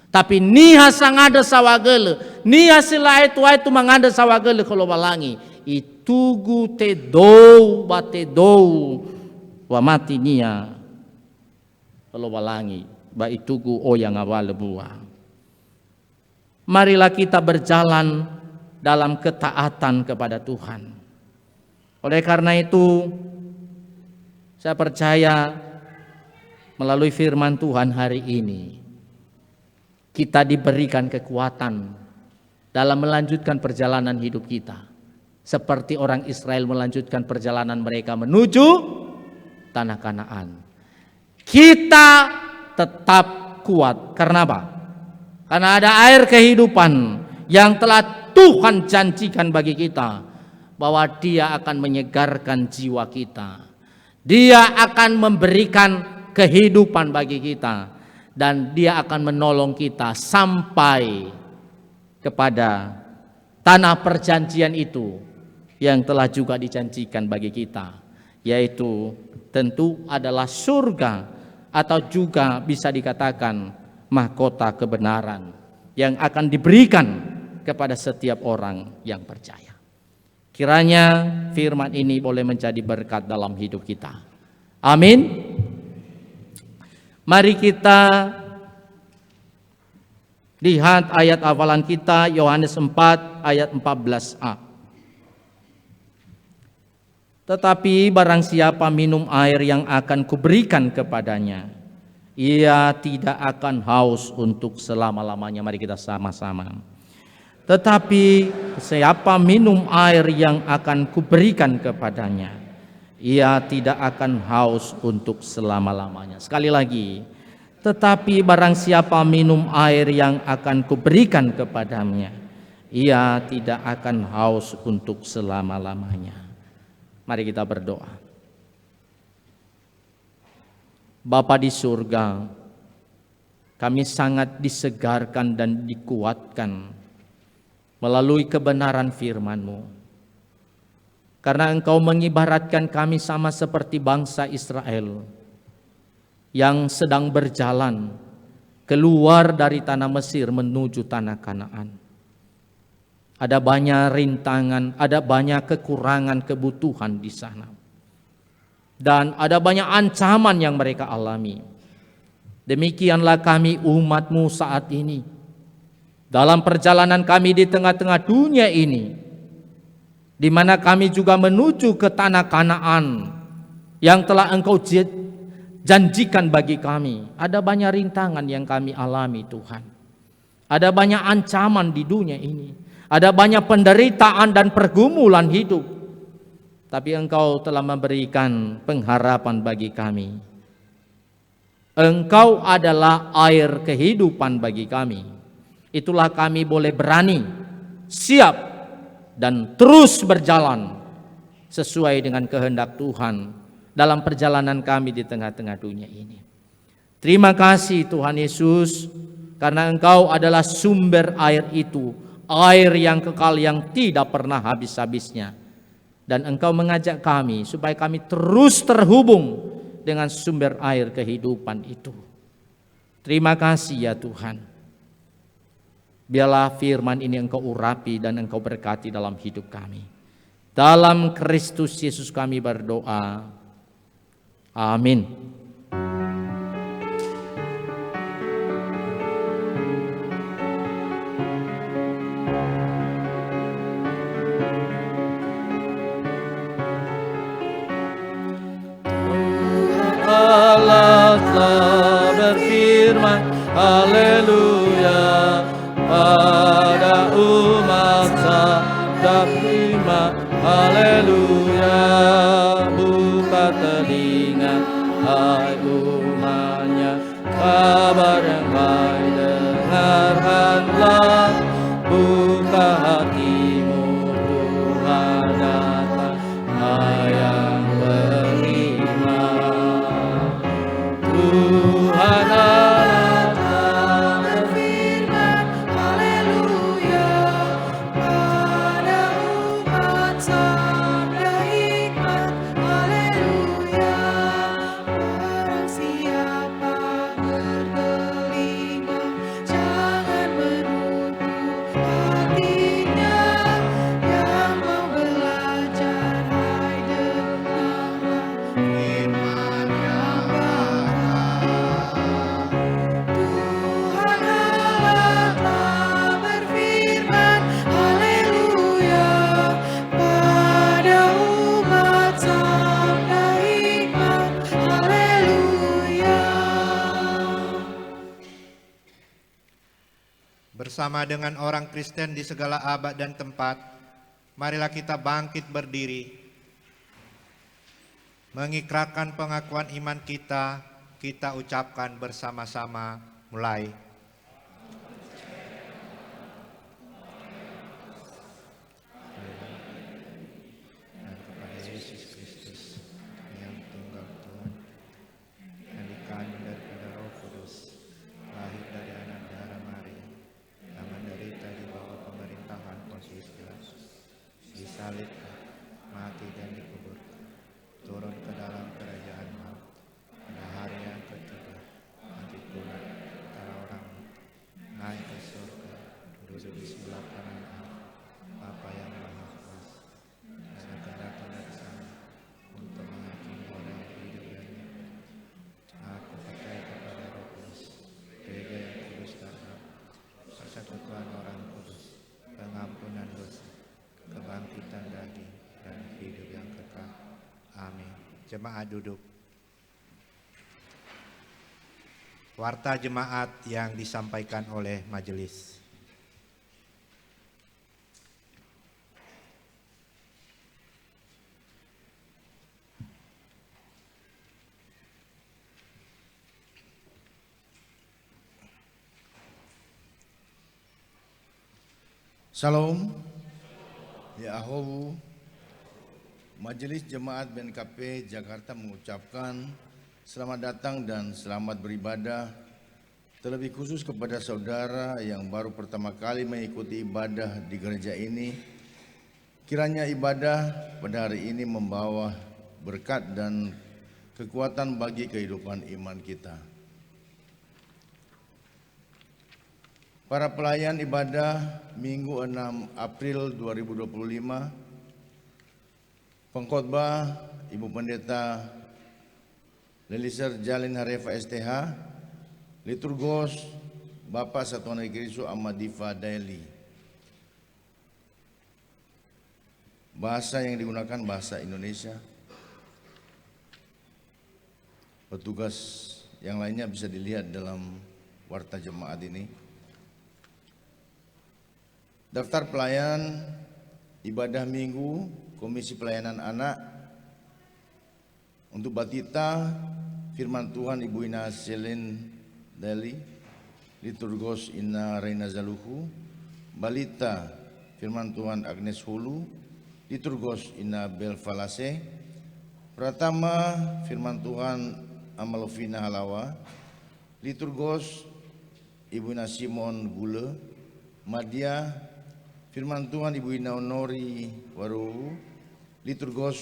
Tapi ni hasangada sawagele, ni hasil itu mangada sawagele kalau balangi itugu te dou wa matinia kalau balangi ba itugu oyang awal buah. Marilah kita berjalan dalam ketaatan kepada Tuhan. Oleh karena itu, Saya percaya melalui firman Tuhan hari ini kita diberikan kekuatan dalam melanjutkan perjalanan hidup kita. Seperti orang Israel melanjutkan perjalanan mereka menuju tanah Kanaan. Kita tetap kuat. Karena apa? Karena ada air kehidupan yang telah Tuhan janjikan bagi kita, bahwa Dia akan menyegarkan jiwa kita. Dia akan memberikan kehidupan bagi kita, dan Dia akan menolong kita sampai kepada tanah perjanjian itu yang telah juga dijanjikan bagi kita, yaitu tentu adalah surga, atau juga bisa dikatakan mahkota kebenaran yang akan diberikan kepada setiap orang yang percaya. Kiranya firman ini boleh menjadi berkat dalam hidup kita. Amin. Mari kita lihat ayat hafalan kita, Yohanes 4 ayat 14a. Tetapi barang siapa minum air yang akan kuberikan kepadanya, ia tidak akan haus untuk selama-lamanya. Mari kita sama-sama. Tetapi siapa minum air yang akan kuberikan kepadanya, ia tidak akan haus untuk selama-lamanya. Sekali lagi, tetapi barang siapa minum air yang akan kuberikan kepadanya, ia tidak akan haus untuk selama-lamanya. Mari kita berdoa. Bapa di surga, kami sangat disegarkan dan dikuatkan melalui kebenaran firman-Mu. Karena Engkau mengibaratkan kami sama seperti bangsa Israel yang sedang berjalan keluar dari tanah Mesir menuju tanah Kanaan. Ada banyak rintangan, ada banyak kekurangan kebutuhan di sana. Dan ada banyak ancaman yang mereka alami. Demikianlah kami umat-Mu saat ini. Dalam perjalanan kami di tengah-tengah dunia ini, di mana kami juga menuju ke tanah Kanaan yang telah Engkau janjikan bagi kami. Ada banyak rintangan yang kami alami, Tuhan. Ada banyak ancaman di dunia ini. Ada banyak penderitaan dan pergumulan hidup. Tapi Engkau telah memberikan pengharapan bagi kami. Engkau adalah air kehidupan bagi kami. Itulah kami boleh berani, siap, dan terus berjalan sesuai dengan kehendak Tuhan dalam perjalanan kami di tengah-tengah dunia ini. Terima kasih Tuhan Yesus, karena Engkau adalah sumber air itu, air yang kekal yang tidak pernah habis-habisnya. Dan Engkau mengajak kami supaya kami terus terhubung dengan sumber air kehidupan itu. Terima kasih ya Tuhan. Biarlah firman ini Engkau urapi dan Engkau berkati dalam hidup kami. Dalam Kristus Yesus kami berdoa. Amin. Allah telah berfirman, haleluya, pada umat sabda prima, haleluya. Buka telinga, hai umatnya, kabar yang baik dengarkanlah. Buka hatimu, Tuhan datang, hai yang beriman. Tuhan Allah berfirman, haleluya, pada umat sabda hikmat, haleluya. Barang siapa bertelinga, jangan menutup bersama dengan orang Kristen di segala abad dan tempat, marilah kita bangkit berdiri, mengikrarkan pengakuan iman kita ucapkan bersama-sama mulai. Dan kepada Yesus Kristus yang tunggal Tuhan, yang dikandung daripada Roh Kudus, lahir dari anak darah Maria, yang menderita di bawah pemerintahan Pontius Pilatus, disalibkan, mati dan dikuburkan, turun ke dalam kerajaan maut, pada hari yang ketiga, bangkit pula antara orang naik ke surga, duduk di sebelah kanan Allah, Bapa yang Maha Kuasa, dan akan datang dari sana untuk menghakimi orang hidup dan mati. Aku percaya kepada Roh Kudus, Gereja yang kudus dan hak, persekutuan orang kudus, pengampunan dosa, kebangkitan daging, dan hidup yang kekal. Amin. Jemaat duduk. Warta jemaat yang disampaikan oleh majelis. Salam, ya Ahowu, Majelis Jemaat BNKP Jakarta mengucapkan selamat datang dan selamat beribadah, terlebih khusus kepada saudara yang baru pertama kali mengikuti ibadah di gereja ini. Kiranya ibadah pada hari ini membawa berkat dan kekuatan bagi kehidupan iman kita. Para pelayan ibadah Minggu 6 April 2025, pengkhotbah Ibu Pendeta Leliser Jalin Harefa STH, liturgos Bapak Satuan Negeri Ahmad Diva Daily. Bahasa yang digunakan bahasa Indonesia. Petugas yang lainnya bisa dilihat dalam warta jemaat ini. Daftar pelayan ibadah minggu Komisi Pelayanan Anak untuk Batita Firman Tuhan Ibu Ina Selin Deli, liturgos Ina Reina Zaluhu, Balita Firman Tuhan Agnes Hulu, liturgos Ina Bel Falase, Pratama Firman Tuhan Amalofina Halawa, liturgos Ibu Ina Simon Gule, Madya Firman Tuhan Ibu Ina Honori Waru, liturgos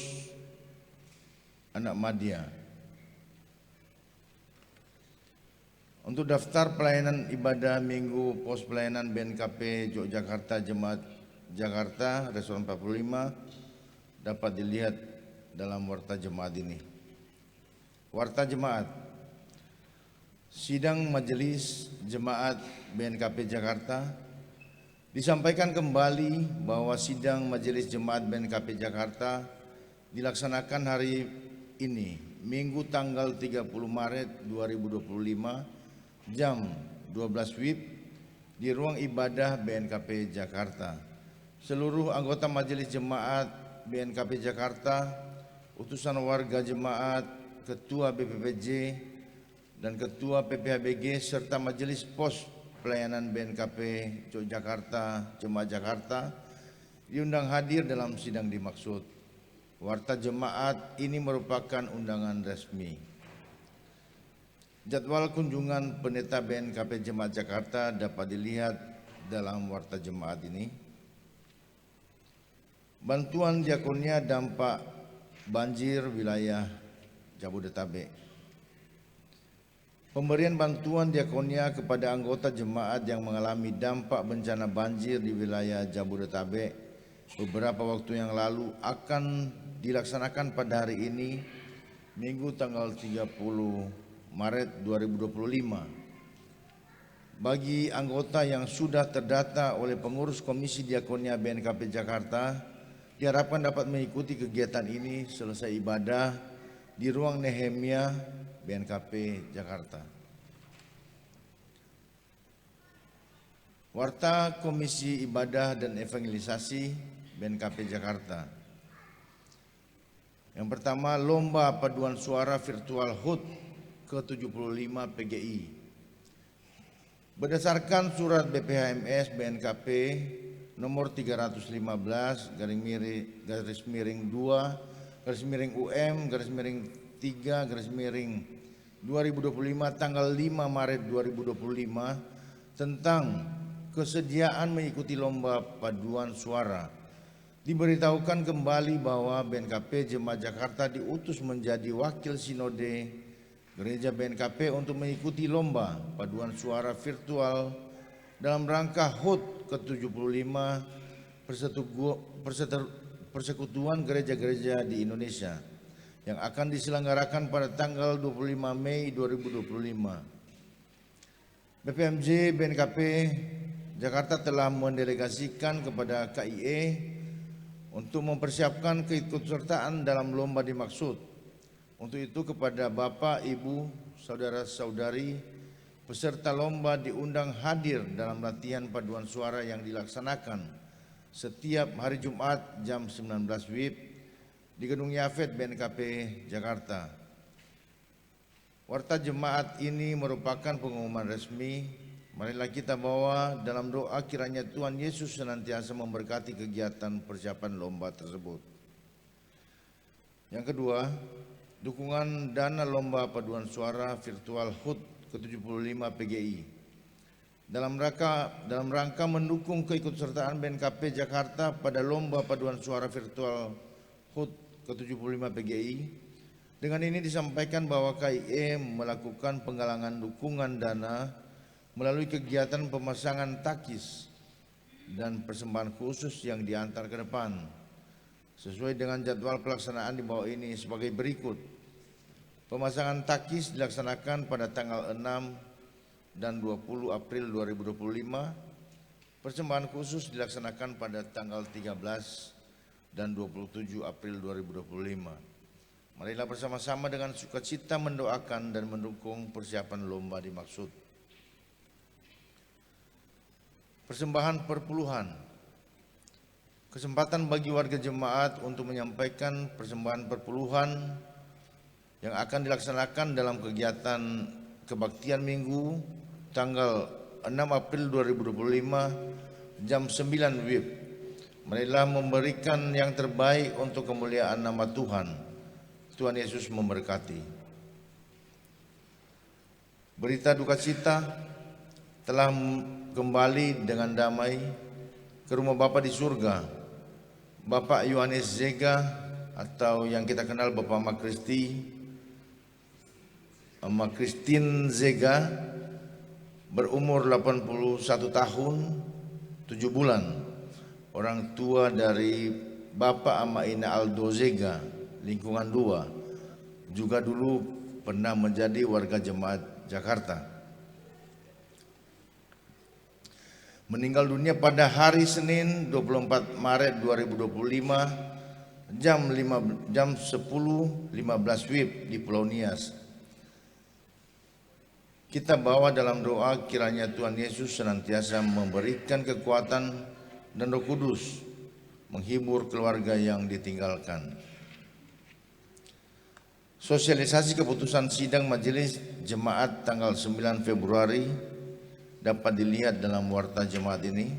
anak Madya. Untuk daftar pelayanan ibadah minggu pos pelayanan BNKP Yogyakarta Jemaat Jakarta Restoran 45 dapat dilihat dalam warta jemaat ini. Warta jemaat. Sidang Majelis Jemaat BNKP Jakarta disampaikan kembali bahwa sidang Majelis Jemaat BNKP Jakarta dilaksanakan hari ini, Minggu tanggal 30 Maret 2025, jam 12 WIB di ruang ibadah BNKP Jakarta. Seluruh anggota Majelis Jemaat BNKP Jakarta, utusan warga jemaat, Ketua BPPJ dan Ketua PPHBG serta Majelis Pos Pelayanan BNKP Yogyakarta Jemaat Jakarta diundang hadir dalam sidang dimaksud. Warta jemaat ini merupakan undangan resmi. Jadwal kunjungan pendeta BNKP Jemaat Jakarta dapat dilihat dalam warta jemaat ini. Bantuan diakonia dampak banjir wilayah Jabodetabek. Pemberian bantuan diakonia kepada anggota jemaat yang mengalami dampak bencana banjir di wilayah Jabodetabek beberapa waktu yang lalu akan dilaksanakan pada hari ini, Minggu tanggal 30 Maret 2025. Bagi anggota yang sudah terdata oleh pengurus Komisi Diakonia BNKP Jakarta, diharapkan dapat mengikuti kegiatan ini selesai ibadah di ruang Nehemia BNKP Jakarta. Warta Komisi Ibadah dan Evangelisasi BNKP Jakarta. Yang pertama, Lomba Paduan Suara Virtual HUT ke-75 PGI. Berdasarkan surat BPHMS BNKP nomor 315 garis miring 2 garis miring UM garis miring 3 garis miring 2025 tanggal 5 Maret 2025 tentang kesediaan mengikuti lomba paduan suara. Diberitahukan kembali bahwa BNKP Jemaat Jakarta diutus menjadi wakil sinode Gereja BNKP untuk mengikuti lomba paduan suara virtual dalam rangka HUT ke-75 Persekutuan Gereja-Gereja di Indonesia yang akan diselenggarakan pada tanggal 25 Mei 2025. BPMJ BNKP Jakarta telah mendelegasikan kepada KIE untuk mempersiapkan keikutsertaan dalam lomba dimaksud. Untuk itu kepada Bapak, Ibu, Saudara-saudari peserta lomba diundang hadir dalam latihan paduan suara yang dilaksanakan setiap hari Jumat jam 19 WIB di Gedung Yafet BNKP Jakarta. Warta jemaat ini merupakan pengumuman resmi. Marilah kita bawa dalam doa kiranya Tuhan Yesus senantiasa memberkati kegiatan persiapan lomba tersebut. Yang kedua, dukungan dana lomba paduan suara virtual HUT ke-75 PGI. Dalam rangka mendukung keikutsertaan BNKP Jakarta pada lomba paduan suara virtual HUT ke-75 PGI. Dengan ini disampaikan bahwa KIE melakukan penggalangan dukungan dana melalui kegiatan pemasangan takis dan persembahan khusus yang diantar ke depan. Sesuai dengan jadwal pelaksanaan di bawah ini sebagai berikut. Pemasangan takis dilaksanakan pada tanggal 6 dan 20 April 2025. Persembahan khusus dilaksanakan pada tanggal 13 dan 27 April 2025. Marilah bersama-sama dengan sukacita mendoakan dan mendukung persiapan lomba dimaksud. Persembahan perpuluhan. Kesempatan bagi warga jemaat untuk menyampaikan persembahan perpuluhan yang akan dilaksanakan dalam kegiatan kebaktian Minggu tanggal 6 April 2025 jam 9 WIB. Marilah memberikan yang terbaik untuk kemuliaan nama Tuhan. Tuhan Yesus memberkati. Berita duka cita telah kembali dengan damai ke rumah Bapa di surga. Bapak Yohanes Zega atau yang kita kenal Bapak Christine Zega berumur 81 tahun 7 bulan. Orang tua dari Bapak Amaina Aldo Zega, lingkungan 2, juga dulu pernah menjadi warga jemaat Jakarta. Meninggal dunia pada hari Senin 24 Maret 2025 jam 10.15 WIB di Pulau Nias. Kita bawa dalam doa kiranya Tuhan Yesus senantiasa memberikan kekuatan dan Roh Kudus menghibur keluarga yang ditinggalkan. Sosialisasi keputusan sidang majelis jemaat tanggal 9 Februari dapat dilihat dalam warta jemaat ini.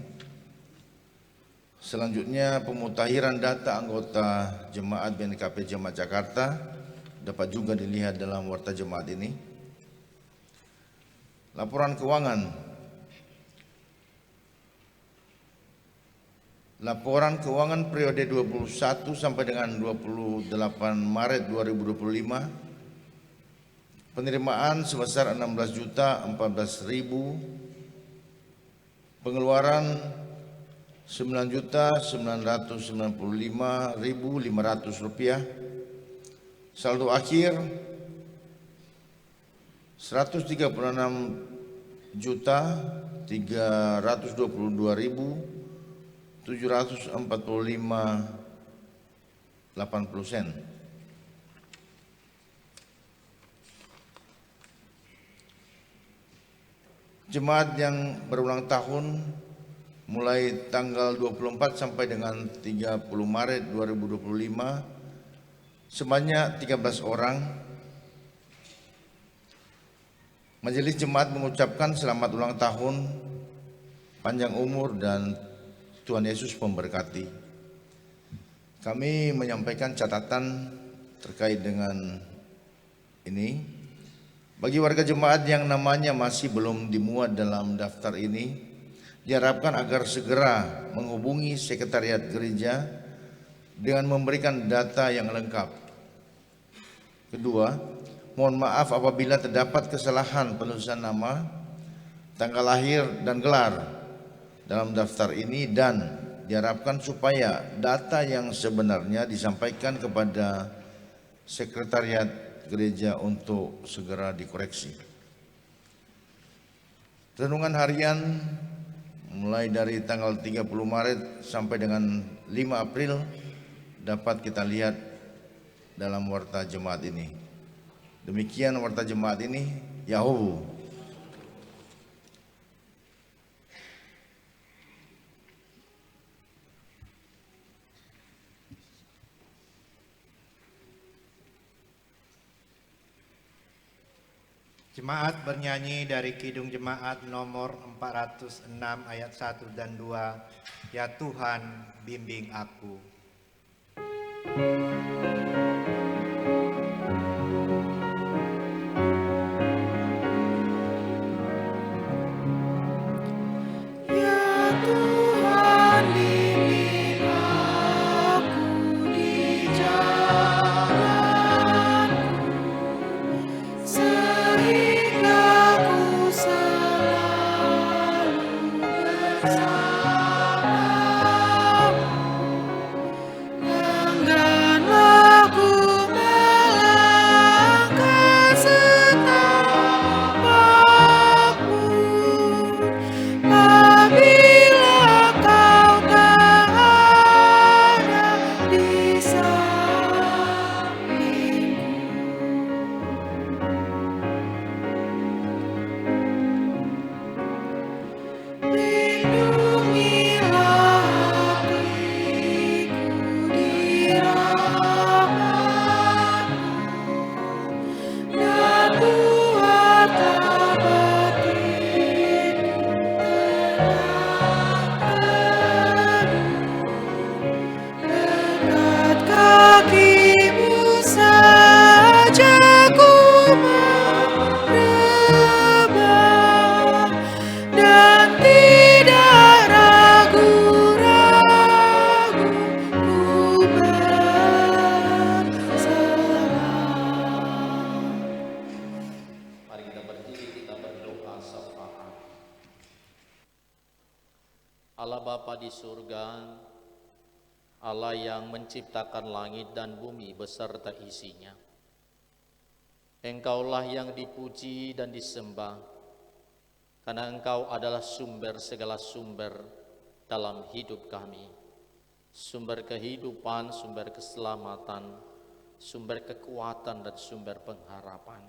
Selanjutnya pemutakhiran data anggota jemaat BNKP Jemaat Jakarta dapat juga dilihat dalam warta jemaat ini. Laporan keuangan. Laporan keuangan periode 21 sampai dengan 28 Maret 2025. Penerimaan sebesar 16.014.000. Pengeluaran 9.995.500 rupiah. Saldo akhir 136.322.745.80 sen. Jemaat yang berulang tahun mulai tanggal 24 sampai dengan 30 Maret 2025 sebanyak 13 orang. Majelis Jemaat mengucapkan selamat ulang tahun, panjang umur, dan Tuhan Yesus memberkati. Kami menyampaikan catatan terkait dengan ini. Bagi warga jemaat yang namanya masih belum dimuat dalam daftar ini, diharapkan agar segera menghubungi sekretariat gereja dengan memberikan data yang lengkap. Kedua, mohon maaf apabila terdapat kesalahan penulisan nama, tanggal lahir, dan gelar dalam daftar ini, dan diharapkan supaya data yang sebenarnya disampaikan kepada sekretariat gereja untuk segera dikoreksi. Renungan harian mulai dari tanggal 30 Maret sampai dengan 5 April dapat kita lihat dalam warta jemaat ini. Demikian warta jemaat ini, Yahowu. Jemaat bernyanyi dari Kidung Jemaat nomor 406 ayat 1 dan 2. Ya Tuhan, bimbing aku. Ya Tuhan, bimbing aku di jalanku, sehingga ku selalu bersamamu. Engganlah ku melangkah setapakmu, apabila kau tak ada di sampingku. Lindungilah hatiku di rahmat-Mu, dan buat batinku tenang teduh. Dekat kaki-Mu saja ku merebah, dan tidak ragu-ragu ku berserah. Mari kita berdiri, kita berdoa syafaat. Allah Bapa di surga, Allah yang menciptakan langit dan bumi beserta isinya. Engkaulah yang dipuji dan disembah, karena Engkau adalah sumber segala sumber dalam hidup kami. Sumber kehidupan, sumber keselamatan, sumber kekuatan, dan sumber pengharapan.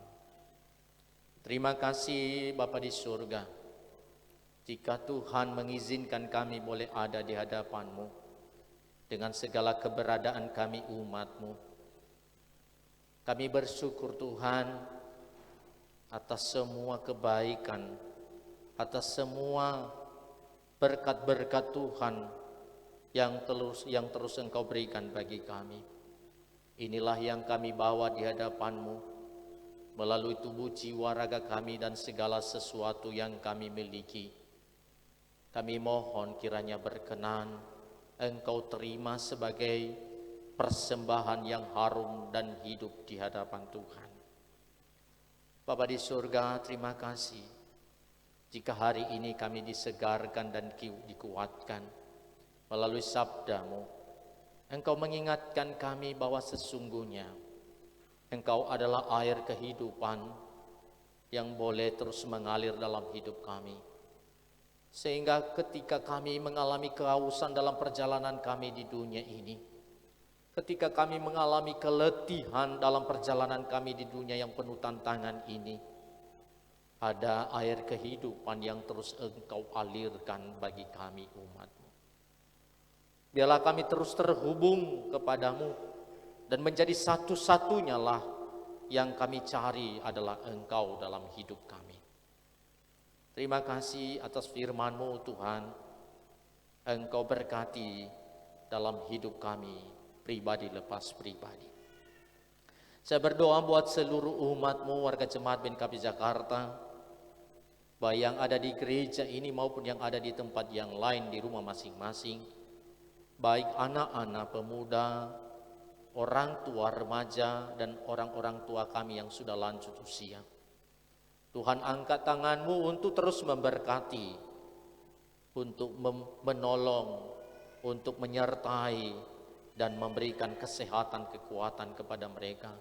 Terima kasih Bapa di surga, jika Tuhan mengizinkan kami boleh ada di hadapan-Mu dengan segala keberadaan kami umat-Mu. Kami bersyukur Tuhan atas semua kebaikan, atas semua berkat-berkat Tuhan yang terus Engkau berikan bagi kami. Inilah yang kami bawa di hadapan-Mu melalui tubuh, jiwa, raga kami, dan segala sesuatu yang kami miliki. Kami mohon kiranya berkenan Engkau terima sebagai persembahan yang harum dan hidup di hadapan Tuhan. Bapa di surga, terima kasih jika hari ini kami disegarkan dan dikuatkan melalui sabda-Mu. Engkau mengingatkan kami bahwa sesungguhnya Engkau adalah air kehidupan yang boleh terus mengalir dalam hidup kami. Sehingga ketika kami mengalami kehausan dalam perjalanan kami di dunia ini, ketika kami mengalami keletihan dalam perjalanan kami di dunia yang penuh tantangan ini, ada air kehidupan yang terus Engkau alirkan bagi kami umat-Mu. Biarlah kami terus terhubung kepadamu dan menjadi satu-satunya lah yang kami cari adalah Engkau dalam hidup kami. Terima kasih atas firman-Mu Tuhan. Engkau berkati dalam hidup kami pribadi lepas pribadi. Saya berdoa buat seluruh umat-Mu, warga Jemaat BNKP Jakarta, baik yang ada di gereja ini maupun yang ada di tempat yang lain di rumah masing-masing, baik anak-anak, pemuda, orang tua, remaja, dan orang-orang tua kami yang sudah lanjut usia. Tuhan, angkat tangan-Mu untuk terus memberkati, untuk menolong, untuk menyertai, dan memberikan kesehatan, kekuatan kepada mereka.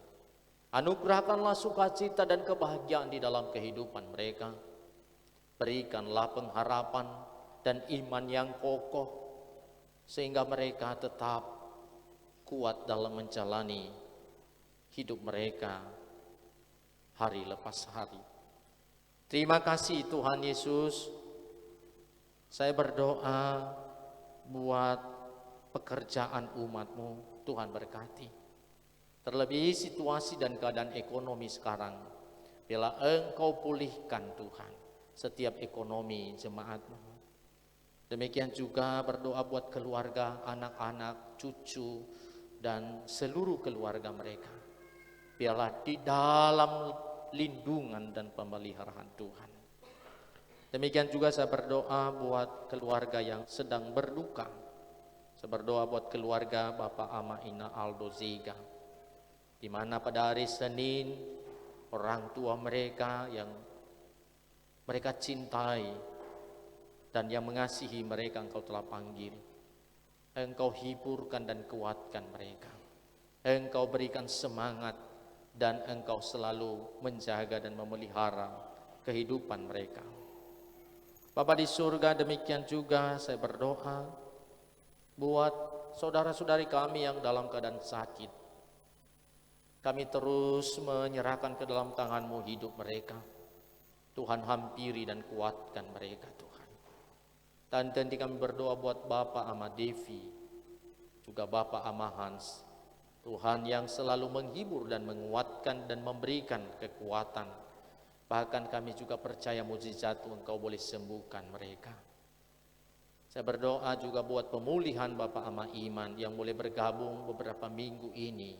Anugerahkanlah sukacita dan kebahagiaan di dalam kehidupan mereka. Berikanlah pengharapan dan iman yang kokoh, sehingga mereka tetap kuat dalam menjalani hidup mereka hari lepas hari. Terima kasih Tuhan Yesus. Saya berdoa buat pekerjaan umat-Mu, Tuhan berkati. Terlebih situasi dan keadaan ekonomi sekarang, bila Engkau pulihkan Tuhan setiap ekonomi jemaat-Mu. Demikian juga berdoa buat keluarga, anak-anak, cucu, dan seluruh keluarga mereka. Biarlah di dalam lindungan dan pemeliharaan Tuhan. Demikian juga saya berdoa buat keluarga yang sedang berduka. Saya berdoa buat keluarga Bapak Ama Ina Aldo Zega, di mana pada hari Senin orang tua mereka yang mereka cintai dan yang mengasihi mereka Engkau telah panggil. Engkau hiburkan dan kuatkan mereka. Engkau berikan semangat dan Engkau selalu menjaga dan memelihara kehidupan mereka. Bapa di surga, demikian juga saya berdoa buat saudara-saudari kami yang dalam keadaan sakit. Kami terus menyerahkan ke dalam tangan-Mu hidup mereka. Tuhan, hampiri dan kuatkan mereka Tuhan. Dan nanti kami berdoa buat Bapak Ama Devi, juga Bapak Ama Hans. Tuhan yang selalu menghibur dan menguatkan dan memberikan kekuatan. Bahkan kami juga percaya mukjizat Engkau boleh sembuhkan mereka. Saya berdoa juga buat pemulihan Bapak Ama Iman yang boleh bergabung beberapa minggu ini.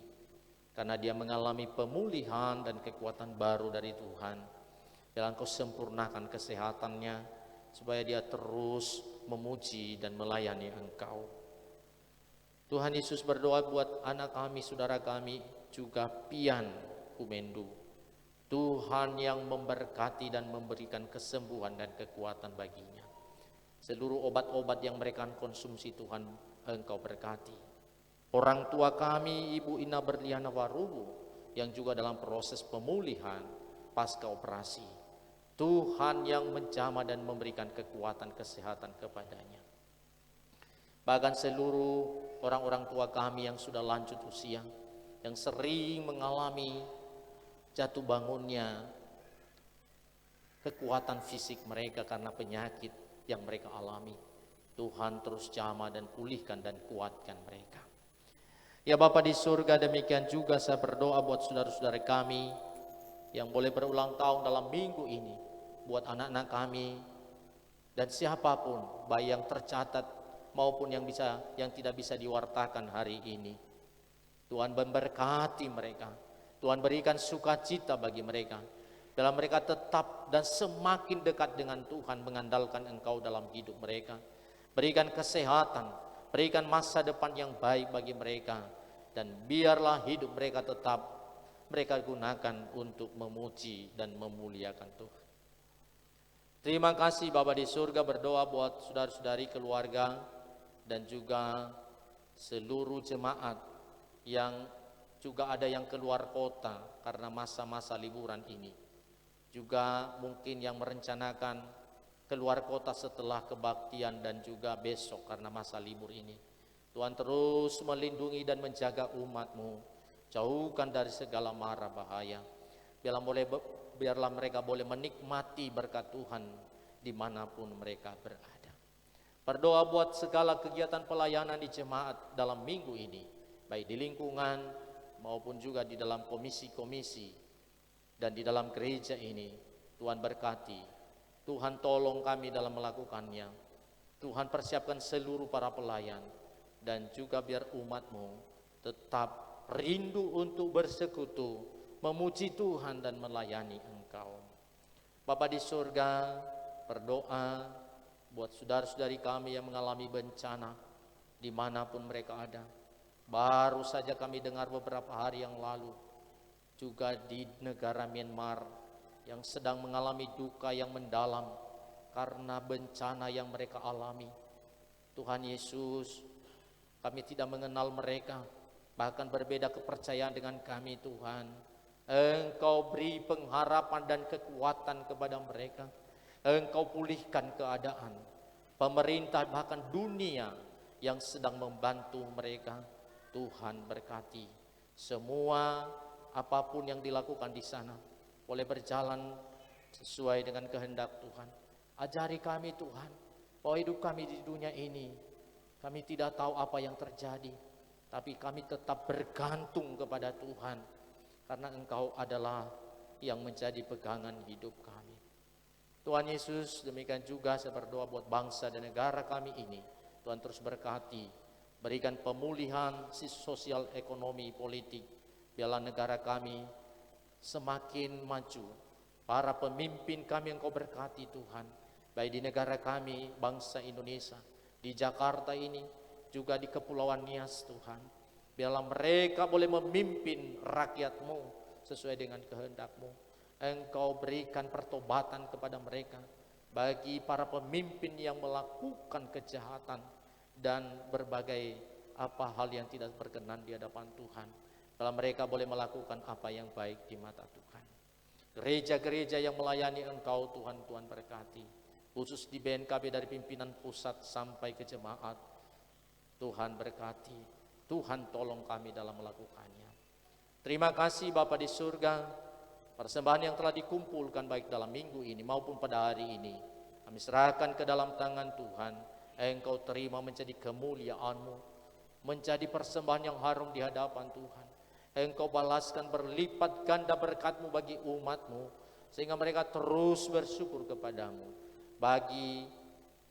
Karena dia mengalami pemulihan dan kekuatan baru dari Tuhan. Biar Engkau sempurnakan kesehatannya, supaya dia terus memuji dan melayani Engkau. Tuhan Yesus berdoa buat anak kami, saudara kami, juga Pian Kumendu. Tuhan yang memberkati dan memberikan kesembuhan dan kekuatan baginya. Seluruh obat-obat yang mereka konsumsi Tuhan Engkau berkati. Orang tua kami, Ibu Ina Berliana Warubu, yang juga dalam proses pemulihan pasca operasi. Tuhan yang menjamah dan memberikan kekuatan kesehatan kepadanya. Bahkan seluruh orang-orang tua kami yang sudah lanjut usia, yang sering mengalami jatuh bangunnya, kekuatan fisik mereka karena penyakit yang mereka alami. Tuhan terus jamah dan pulihkan dan kuatkan mereka. Ya Bapa di surga, demikian juga saya berdoa buat saudara-saudara kami yang boleh berulang tahun dalam minggu ini, buat anak-anak kami dan siapapun, baik yang tercatat maupun yang tidak bisa diwartakan hari ini. Tuhan memberkati mereka, Tuhan berikan sukacita bagi mereka, dalam mereka tetap dan semakin dekat dengan Tuhan, mengandalkan Engkau dalam hidup mereka. Berikan kesehatan, berikan masa depan yang baik bagi mereka, dan biarlah hidup mereka tetap mereka gunakan untuk memuji dan memuliakan Tuhan. Terima kasih Bapa di surga, berdoa buat saudara-saudari keluarga dan juga seluruh jemaat yang juga ada yang keluar kota karena masa-masa liburan ini. Juga mungkin yang merencanakan keluar kota setelah kebaktian dan juga besok karena masa libur ini. Tuhan terus melindungi dan menjaga umat-Mu, jauhkan dari segala mara bahaya. biarlah mereka boleh menikmati berkat Tuhan dimanapun mereka berada. Berdoa buat segala kegiatan pelayanan di jemaat dalam minggu ini, baik di lingkungan maupun juga di dalam komisi-komisi dan di dalam gereja ini. Tuhan berkati, Tuhan tolong kami dalam melakukannya. Tuhan persiapkan seluruh para pelayan, dan juga biar umat-Mu tetap rindu untuk bersekutu, memuji Tuhan dan melayani Engkau. Bapa di surga, berdoa buat saudara-saudari kami yang mengalami bencana dimanapun mereka ada. Baru saja kami dengar beberapa hari yang lalu, juga di negara Myanmar yang sedang mengalami duka yang mendalam karena bencana yang mereka alami. Tuhan Yesus, kami tidak mengenal mereka, bahkan berbeda kepercayaan dengan kami Tuhan. Engkau beri pengharapan dan kekuatan kepada mereka. Engkau pulihkan keadaan. Pemerintah bahkan dunia yang sedang membantu mereka, Tuhan berkati. Semua apapun yang dilakukan di sana boleh berjalan sesuai dengan kehendak Tuhan. Ajari kami Tuhan, bahwa hidup kami di dunia ini, kami tidak tahu apa yang terjadi, tapi kami tetap bergantung kepada Tuhan, karena Engkau adalah yang menjadi pegangan hidup kami. Tuhan Yesus, demikian juga saya berdoa buat bangsa dan negara kami ini. Tuhan terus berkati, berikan pemulihan sosial, ekonomi, politik. Biarlah negara kami semakin maju. Para pemimpin kami Engkau berkati Tuhan, baik di negara kami, bangsa Indonesia, di Jakarta ini, juga di Kepulauan Nias Tuhan. Biarlah mereka boleh memimpin rakyat-Mu sesuai dengan kehendak-Mu. Engkau berikan pertobatan kepada mereka, bagi para pemimpin yang melakukan kejahatan dan berbagai hal yang tidak berkenan di hadapan Tuhan. Kalau mereka boleh melakukan apa yang baik di mata Tuhan. Gereja-gereja yang melayani Engkau Tuhan, Tuhan berkati. Khusus di BNKB dari pimpinan pusat sampai ke jemaat, Tuhan berkati. Tuhan tolong kami dalam melakukannya. Terima kasih Bapa di surga. Persembahan yang telah dikumpulkan baik dalam minggu ini maupun pada hari ini, kami serahkan ke dalam tangan Tuhan. Engkau terima menjadi kemuliaan-Mu, menjadi persembahan yang harum di hadapan Tuhan. Engkau balaskan berlipat ganda berkat-Mu bagi umat-Mu, sehingga mereka terus bersyukur kepadamu. Bagi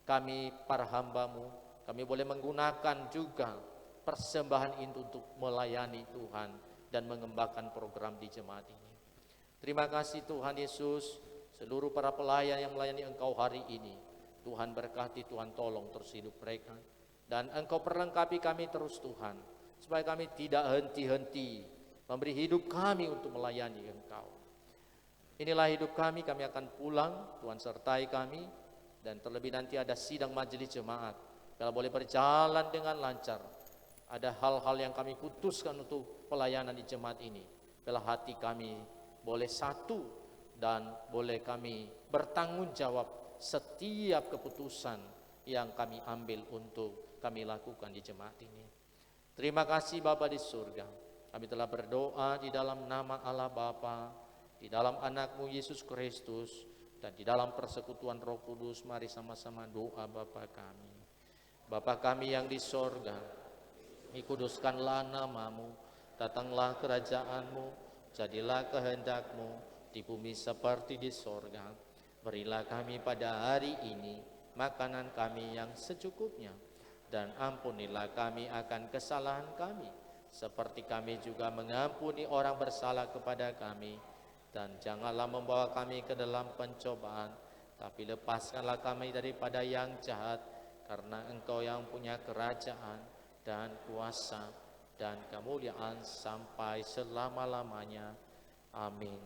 kami para hamba-Mu, kami boleh menggunakan juga persembahan itu untuk melayani Tuhan dan mengembangkan program di jemaat ini. Terima kasih Tuhan Yesus, seluruh para pelayan yang melayani Engkau hari ini. Tuhan berkati, Tuhan tolong terus hidup mereka. Dan Engkau perlengkapi kami terus Tuhan, supaya kami tidak henti-henti memberi hidup kami untuk melayani Engkau. Inilah hidup kami akan pulang, Tuhan sertai kami. Dan terlebih nanti ada sidang majelis jemaat, kalau boleh berjalan dengan lancar. Ada hal-hal yang kami putuskan untuk pelayanan di jemaat ini. Bila hati kami boleh satu dan boleh kami bertanggung jawab setiap keputusan yang kami ambil untuk kami lakukan di jemaat ini. Terima kasih Bapa di surga. Kami telah berdoa di dalam nama Allah Bapa, di dalam anak-Mu Yesus Kristus, dan di dalam persekutuan Roh Kudus. Mari sama-sama doa Bapa kami. Bapa kami yang di sorga, dikuduskanlah nama-Mu, datanglah kerajaan-Mu, jadilah kehendak-Mu di bumi seperti di sorga. Berilah kami pada hari ini makanan kami yang secukupnya, dan ampunilah kami akan kesalahan kami, seperti kami juga mengampuni orang bersalah kepada kami. Dan janganlah membawa kami ke dalam pencobaan, tapi lepaskanlah kami daripada yang jahat, karena Engkau yang punya kerajaan dan kuasa dan kemuliaan sampai selama-lamanya. Amin.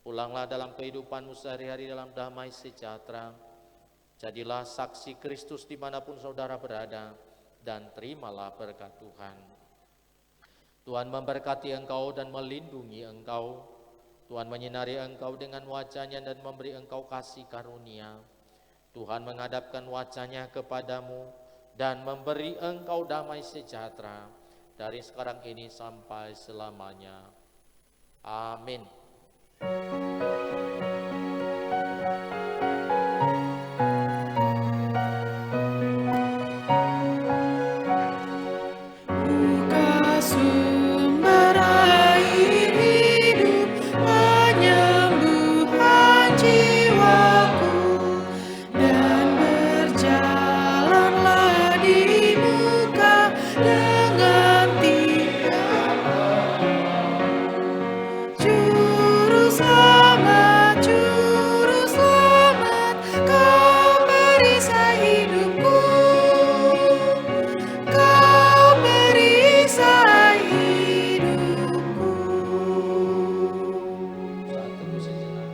Pulanglah dalam kehidupanmu sehari-hari dalam damai sejahtera. Jadilah saksi Kristus dimanapun saudara berada, dan terimalah berkat Tuhan. Tuhan memberkati engkau dan melindungi engkau. Tuhan menyinari engkau dengan wajah-Nya dan memberi engkau kasih karunia. Tuhan menghadapkan wajah-Nya kepadamu dan memberi engkau damai sejahtera dari sekarang ini sampai selamanya. Amin. Buka sumber air hidup, penyembuhan jiwaku, dan berjalanlah di muka dengan tiada. Juru selamat, kau perisai hidupku, kau perisai hidupku. Saat teduh sejenak.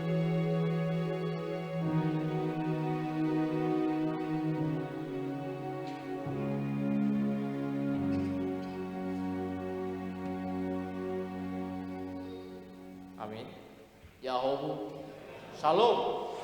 Amin. Yahobu, Shalom.